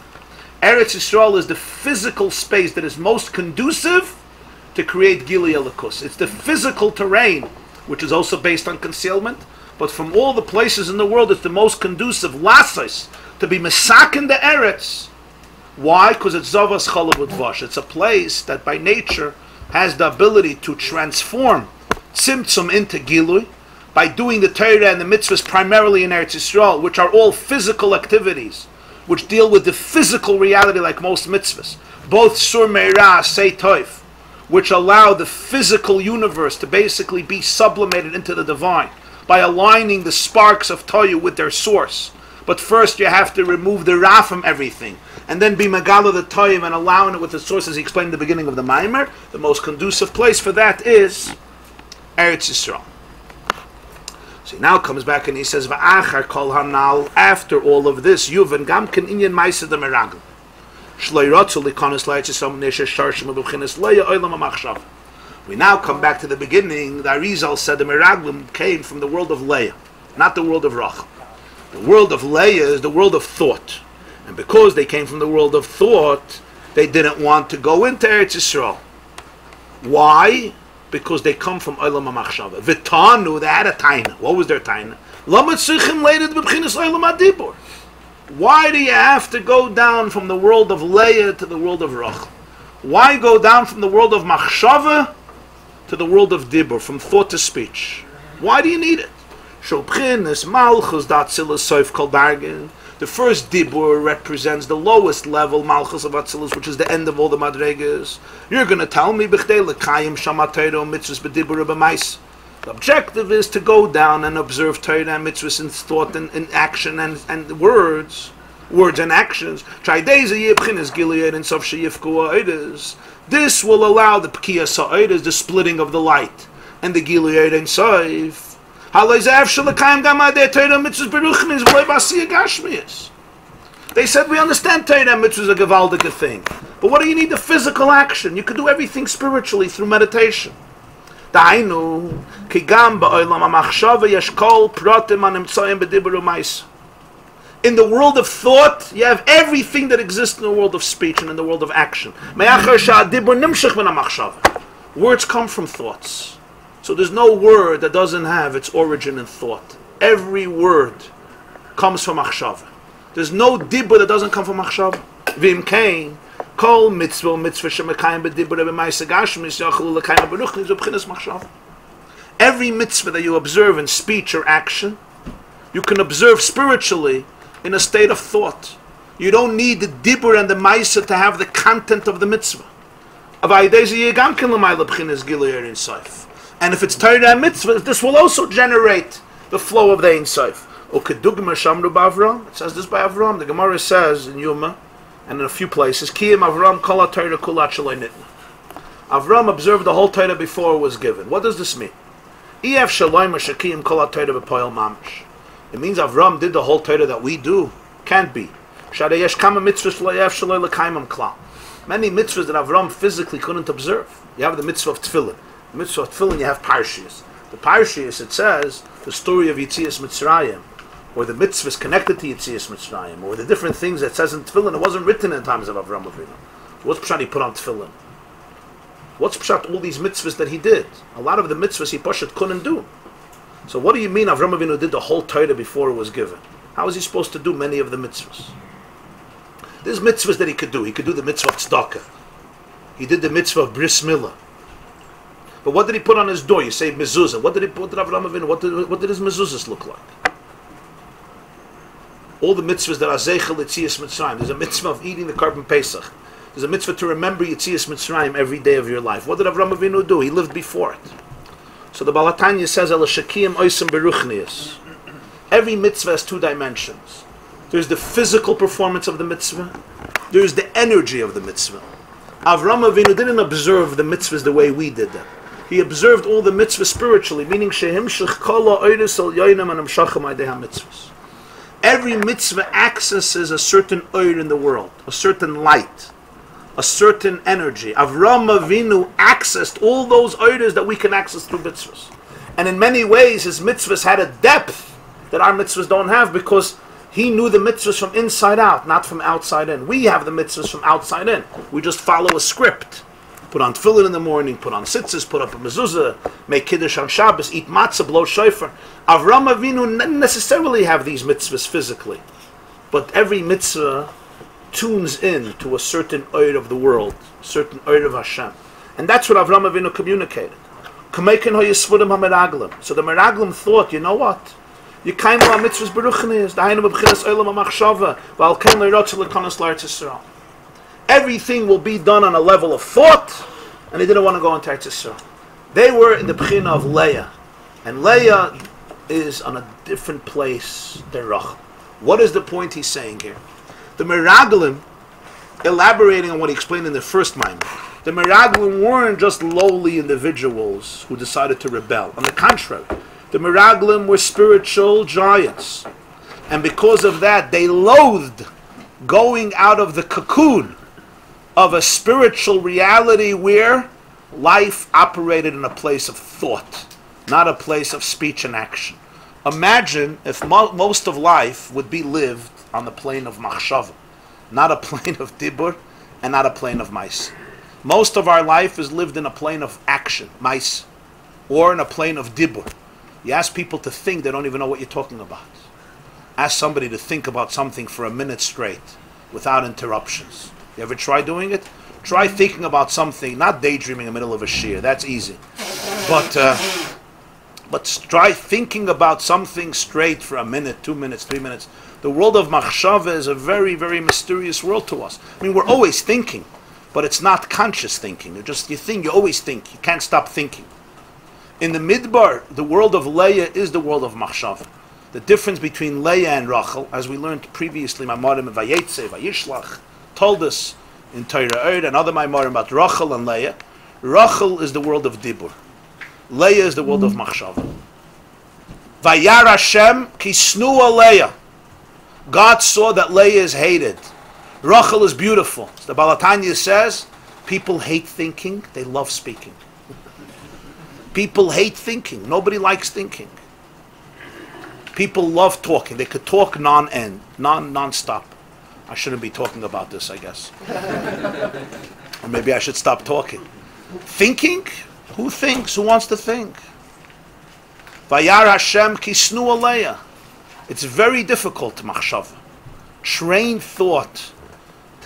Eretz Yisrael is the physical space that is most conducive to create Gili Elikus. It's the physical terrain, which is also based on concealment, but from all the places in the world, it's the most conducive, lassos, to be mesaken the Eretz. Why? Because it's Zavas Chalav Udvash. It's a place that by nature has the ability to transform Tzimtzum into Gilui by doing the Torah and the mitzvahs primarily in Eretz Yisrael, which are all physical activities, which deal with the physical reality like most mitzvahs. Both Sur Meirah, Say Toif, which allow the physical universe to basically be sublimated into the divine by aligning the sparks of Toyu with their source. But first you have to remove the Ra from everything, and then be Megala the Toyu and allowing it with the source, as he explained in the beginning of the Maimer. The most conducive place for that is Eretz Yisrael. So he now comes back and he says, V'achar kol hanal, after all of this, Yuvan gamken inyan ma'aseh de meragel. We now come back to the beginning. The Arizal said the Meraglim came from the world of Leah, not the world of Rachel. The world of Leah is the world of thought. And because they came from the world of thought, they didn't want to go into Eretz Yisrael. Why? Because they come from Olam HaMachshava. V'tanu, they had a taina. What was their taina? Why do you have to go down from the world of Leah to the world of Rachel? Why go down from the world of Machshava to the world of Dibur, from thought to speech? Why do you need it? The first Dibur represents the lowest level, Malchus of Atzilus, which is the end of all the Madregas. You're going to tell me, the objective is to go down and observe Torah and mitzvahs in thought and in action and words and actions. This will allow the P'kiyah Sa'odas, the splitting of the light, and the Gilui Ein Sof. They said, we understand Torah and mitzvahs is a gewaldige thing, but what do you need the physical action? You can do everything spiritually through meditation. In the world of thought, you have everything that exists in the world of speech and in the world of action. Words come from thoughts. So there's no word that doesn't have its origin in thought. Every word comes from machshava. There's no dibur that doesn't come from machshava. Vim kain, Kol mitzvah shemekayim b'dibur b'ma'aseh gashmis yachlu l'kayim b'ruchnis v'b'chinas machshava. Every mitzvah that you observe in speech or action, you can observe spiritually in a state of thought. You don't need the dibur and the ma'aseh to have the content of the mitzvah. And if it's Torah and mitzvah, this will also generate the flow of the Ein Sof. It says this by Avram. The Gemara says in Yuma and in a few places, Avram observed the whole Torah before it was given. What does this mean? It means Avram did the whole Torah that we do. Can't be. Many mitzvahs that Avram physically couldn't observe. You have the mitzvah of tefillin. The mitzvah of tefillin, you have Parshas. The Parshas, it says, the story of Yetzias Mitzrayim, or the mitzvahs connected to Yetzias Mitzrayim, or the different things that says in tefillin. It wasn't written in times of Avram Avinu. What's pshat he put on tefillin? What's pshat all these mitzvahs that he did? A lot of the mitzvahs he pshat couldn't do. So what do you mean Avram Avinu did the whole Torah before it was given? How was he supposed to do many of the mitzvahs? There's mitzvahs that he could do. He could do the mitzvah of tzedakah. He did the mitzvah of bris milah. But what did he put on his door? You say mezuzah. What did Avram Avinu? What did his mezuzahs look like? All the mitzvahs that are zeichel Yetzias Mitzrayim. There's a mitzvah of eating the carbon pesach. There's a mitzvah to remember Yetzias Mitzrayim every day of your life. What did Avram Avinu do? He lived before it. So the Baal HaTanya says, "El shakiyim oisem beruchnius." Every mitzvah has two dimensions. There's the physical performance of the mitzvah. There's the energy of the mitzvah. Avram Avinu didn't observe the mitzvahs the way we did them. He observed all the mitzvahs spiritually, meaning shehimshich kol ha'oros al yoinam and hamshachim adei hamitzvahs. Every mitzvah accesses a certain oir in the world, a certain light, a certain energy. Avram Avinu accessed all those oirs that we can access through mitzvahs. And in many ways, his mitzvahs had a depth that our mitzvahs don't have, because he knew the mitzvahs from inside out, not from outside in. We have the mitzvahs from outside in. We just follow a script. Put on tefillin in the morning, put on tzitzis, put up a mezuzah, make kiddush on Shabbos, eat matzah, blow shofar. Avram Avinu didn't necessarily have these mitzvahs physically, but every mitzvah tunes in to a certain oir of the world, a certain oir of Hashem. And that's what Avram Avinu communicated. So the meraglim thought, you know what? Everything will be done on a level of thought, and they didn't want to go into Eretz Yisrael. They were in the Bechina of Leah, and Leah is on a different place than Rachel. What is the point he's saying here? The Meraglim, elaborating on what he explained in the first Maimon, the Meraglim weren't just lowly individuals who decided to rebel. On the contrary, the Meraglim were spiritual giants. And because of that, they loathed going out of the cocoon of a spiritual reality where life operated in a place of thought, not a place of speech and action. Imagine if most of life would be lived on the plane of machshava, not a plane of dibur, and not a plane of mais. Most of our life is lived in a plane of action, mais, or in a plane of dibur. You ask people to think, they don't even know what you're talking about. Ask somebody to think about something for a minute straight, without interruptions. You ever try doing it? Try thinking about something, not daydreaming in the middle of a shiur, that's easy. But try thinking about something straight for a minute, 2 minutes, 3 minutes. The world of machshava is a very, very mysterious world to us. I mean, we're always thinking, but it's not conscious thinking. You think, you always think. You can't stop thinking. In the Midbar, the world of Leah is the world of machshava. The difference between Leah and Rachel, as we learned previously, Maimarim and Vayetze, Vayishlach, told us in Torah and other Maimarim about Rachel and Leah. Rachel is the world of Dibur. Leah is the world of Machshava. Vayar Hashem kisnua Leah. God saw that Leah is hated. Rachel is beautiful. The Baal HaTanya says, people hate thinking, they love speaking. People hate thinking. Nobody likes thinking. People love talking. They could talk non-stop. I shouldn't be talking about this, I guess. Or maybe I should stop talking. Thinking? Who thinks? Who wants to think? Vayar Hashem kisnu aleya. It's very difficult, machshava. Train thought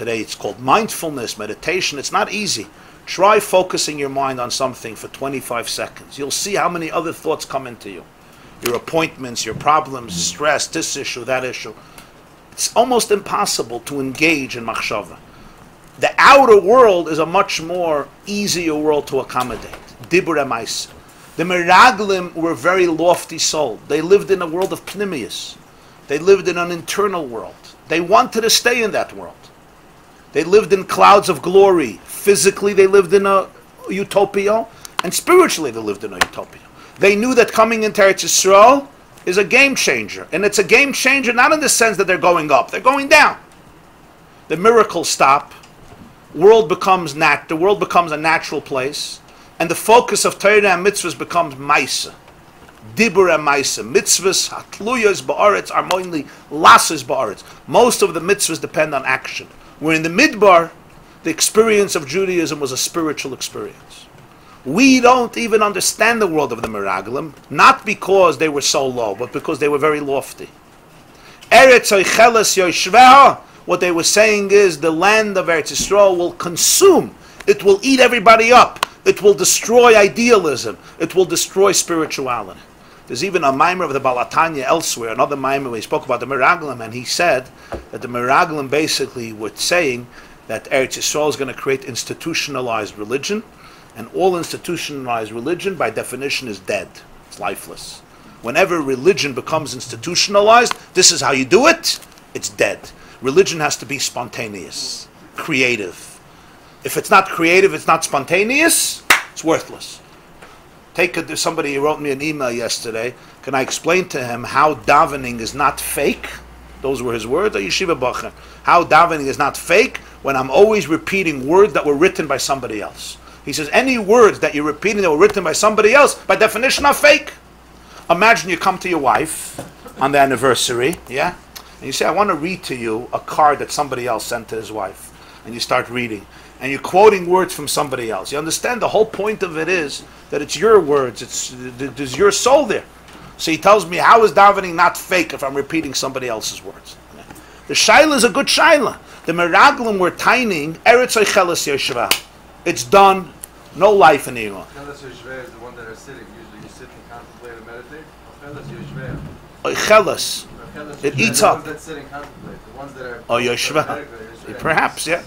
Today it's called mindfulness, meditation. It's not easy. Try focusing your mind on something for 25 seconds. You'll see how many other thoughts come into you. Your appointments, your problems, stress, this issue, that issue. It's almost impossible to engage in machshava. The outer world is a much more easier world to accommodate. Dibur emais. The Meraglim were very lofty soul. They lived in a world of pnimius. They lived in an internal world. They wanted to stay in that world. They lived in clouds of glory. Physically, they lived in a utopia, and spiritually, they lived in a utopia. They knew that coming into Eretz Yisrael is a game changer, and it's a game changer not in the sense that they're going up; they're going down. The miracles stop. The world becomes a natural place, and the focus of Torah and mitzvahs becomes ma'isa. Dibur and ma'isa. Mitzvahs, hatluyas ba'aretz, are mainly lasses ba'aretz. Most of the mitzvahs depend on action. Where in the Midbar, the experience of Judaism was a spiritual experience. We don't even understand the world of the Meraglim, not because they were so low, but because they were very lofty. Eretz Oicheles Yoshveha, what they were saying is the land of Eretz Yisrael will consume, it will eat everybody up, it will destroy idealism, it will destroy spirituality. There's even a mimer of the Balatanya elsewhere, another mimer where he spoke about the Meraglim, and he said that the Meraglim basically were saying that Eretz Yisrael is going to create institutionalized religion, and all institutionalized religion by definition is dead. It's lifeless. Whenever religion becomes institutionalized, this is how you do it, it's dead. Religion has to be spontaneous, creative. If it's not creative, it's not spontaneous, it's worthless. Somebody wrote me an email yesterday. Can I explain to him how davening is not fake? Those were his words, a yeshiva bacher. How davening is not fake when I'm always repeating words that were written by somebody else. He says, any words that you're repeating that were written by somebody else, by definition, are fake. Imagine you come to your wife on the anniversary, yeah? And you say, I want to read to you a card that somebody else sent to his wife. And you start reading. And you're quoting words from somebody else. You understand the whole point of it is that it's your words. There's your soul there. So he tells me, how is davening not fake if I'm repeating somebody else's words? The shaila is a good shaila. The Meraglim were tining, Eretz Oicheles Yoshveha. It's done. No life in Iran. Oicheles Yoshveha is the one that are sitting. Usually you sit and contemplate and meditate. Oicheles Yoshveha. Oicheles. It eats up. The ones that sit and contemplate. The ones that are... Oh, Yoshveha. Perhaps, yeah.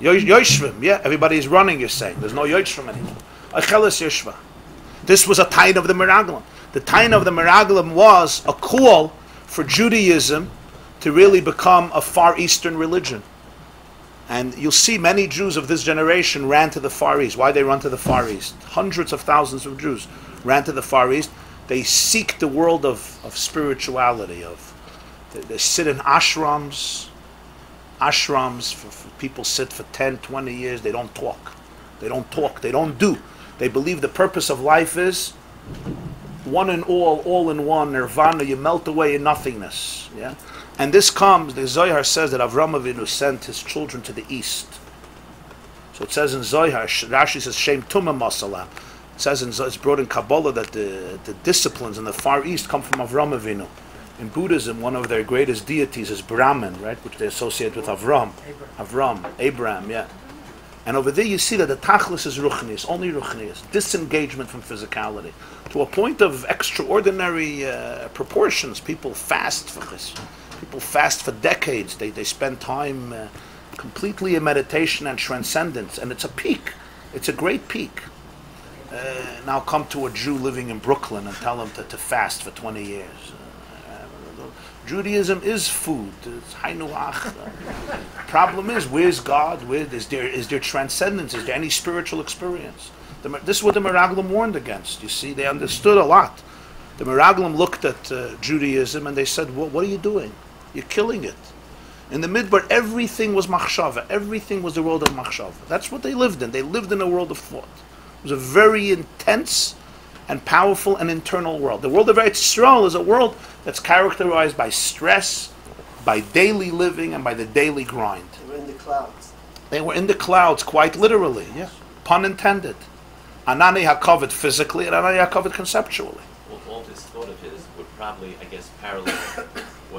Yoshvim, yeah. Everybody is running, you're saying. There's no Yoshvim anymore. Oicheles Yoshveha. This was a tain of the Meraglim. The tain of the Meraglim was a call for Judaism to really become a Far Eastern religion. And you'll see many Jews of this generation ran to the Far East. Why they run to the Far East? Hundreds of thousands of Jews ran to the Far East. They seek the world of spirituality. They sit in ashrams. Ashrams, for people sit for 10, 20 years. They don't talk. They don't talk. They don't do. They believe the purpose of life is one and all in one, nirvana. You melt away in nothingness. Yeah. And this comes, the Zohar says that Avram Avinu sent his children to the east. So it says in Zohar, Rashi says, Shem Tumah Masalam. It says it's brought in Kabbalah that the disciplines in the Far East come from Avram Avinu. In Buddhism, one of their greatest deities is Brahman, right, which they associate with Abraham, yeah. And over there you see that the Tachlis is Ruchnius, only Ruchnius, disengagement from physicality, to a point of extraordinary proportions. People fast for this. People fast for decades. They spend time completely in meditation and transcendence, and it's a peak. It's a great peak. Now come to a Jew living in Brooklyn and tell him to fast for 20 years. Judaism is food. It's hainuach. Problem is, where's God? Is there transcendence? Is there any spiritual experience? This is what the Meraglim warned against. You see, they understood a lot. The Meraglim looked at Judaism and they said, what are you doing? You're killing it. In the Midbar, everything was machshava. Everything was the world of machshava. That's what they lived in. They lived in a world of thought. It was a very intense and powerful and internal world. The world of Eretz Yisrael is a world that's characterized by stress, by daily living, and by the daily grind. They were in the clouds. They were in the clouds, quite literally, yeah. Pun intended. Anani HaKavod physically and Anani HaKavod conceptually. Well, all this thought of his would probably, I guess, parallel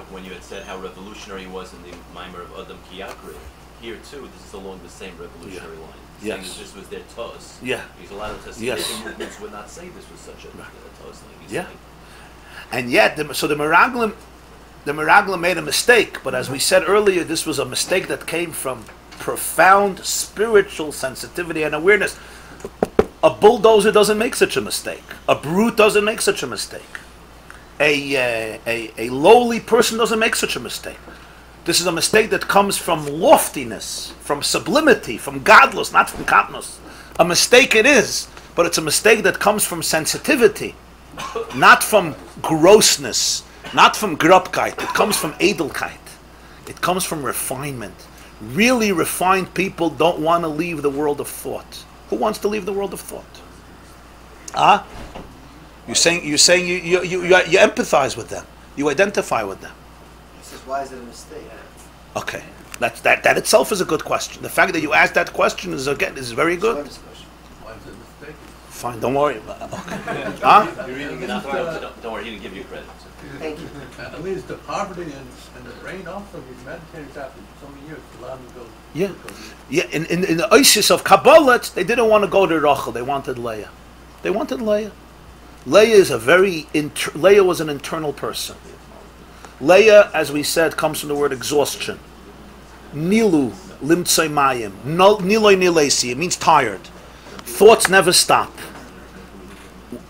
when you had said how revolutionary he was in the Mimer of Adam Kiyakri. here too, this is along the same revolutionary line. Yes. Saying that this was their tos. Yeah. Because a lot of Hasidic movements would not say this was such a tos thing. Yeah. And yet, the Meraglim made a mistake, but as we said earlier, this was a mistake that came from profound spiritual sensitivity and awareness. A bulldozer doesn't make such a mistake. A brute doesn't make such a mistake. A lowly person doesn't make such a mistake. This is a mistake that comes from loftiness, from sublimity, from godless, not from katnus. A mistake it is, but it's a mistake that comes from sensitivity, not from grossness, not from grubkeit. It comes from edelkeit. It comes from refinement. Really refined people don't want to leave the world of thought. Who wants to leave the world of thought? You're saying you empathize with them. You identify with them. He says, why is it a mistake? Okay, that itself is a good question. The fact that you asked that question is very good. Why is it a mistake? Fine, don't worry about it. Okay. You're reading it out. Don't worry, he didn't give you credit. Thank you. At least the poverty and the rain also, we've meditated after so many years, allowed them to go. Yeah. In the Isis of Kabbalah, they didn't want to go to Rachel. They wanted Leah. Leah was an internal person. Leah, as we said, comes from the word exhaustion. Nilu, limtsoi mayim. Niloi nilesi. It means tired. Thoughts never stop.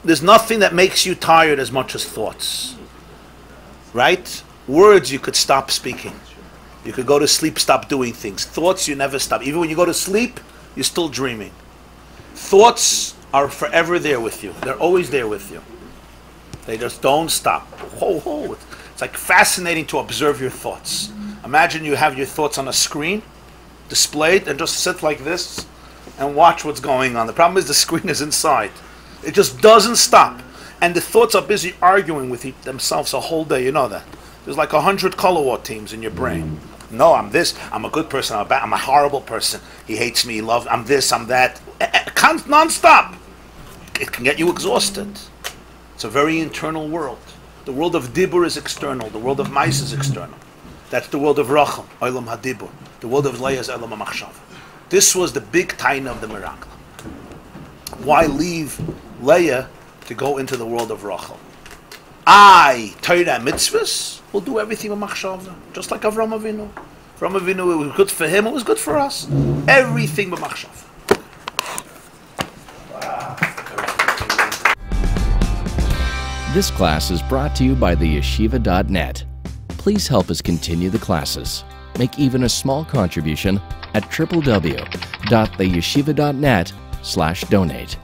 There's nothing that makes you tired as much as thoughts. Right? Words you could stop speaking. You could go to sleep, stop doing things. Thoughts you never stop. Even when you go to sleep, you're still dreaming. Thoughts are forever there with you. They're always there with you. They just don't stop. It's like fascinating to observe your thoughts. Imagine you have your thoughts on a screen, displayed, and just sit like this and watch what's going on. The problem is the screen is inside. It just doesn't stop. And the thoughts are busy arguing with themselves a whole day. You know that. There's like 100 color war teams in your brain. No, I'm this. I'm a good person. I'm a horrible person. He hates me. I'm this. I'm that. Non-stop. It can get you exhausted. It's a very internal world. The world of Dibur is external. The world of Mais is external. That's the world of Rachel, Olam HaDibur. The world of Leah is Olam HaMachshava. This was the big taina of the Meraglim. Why leave Leah to go into the world of Rachel? Torah mitzvahs, will do everything with Machshava. Just like Avram Avinu. Avram Avinu, it was good for him, it was good for us. Everything with Machshava. This class is brought to you by theyeshiva.net. Please help us continue the classes. Make even a small contribution at www.theyeshiva.net/donate.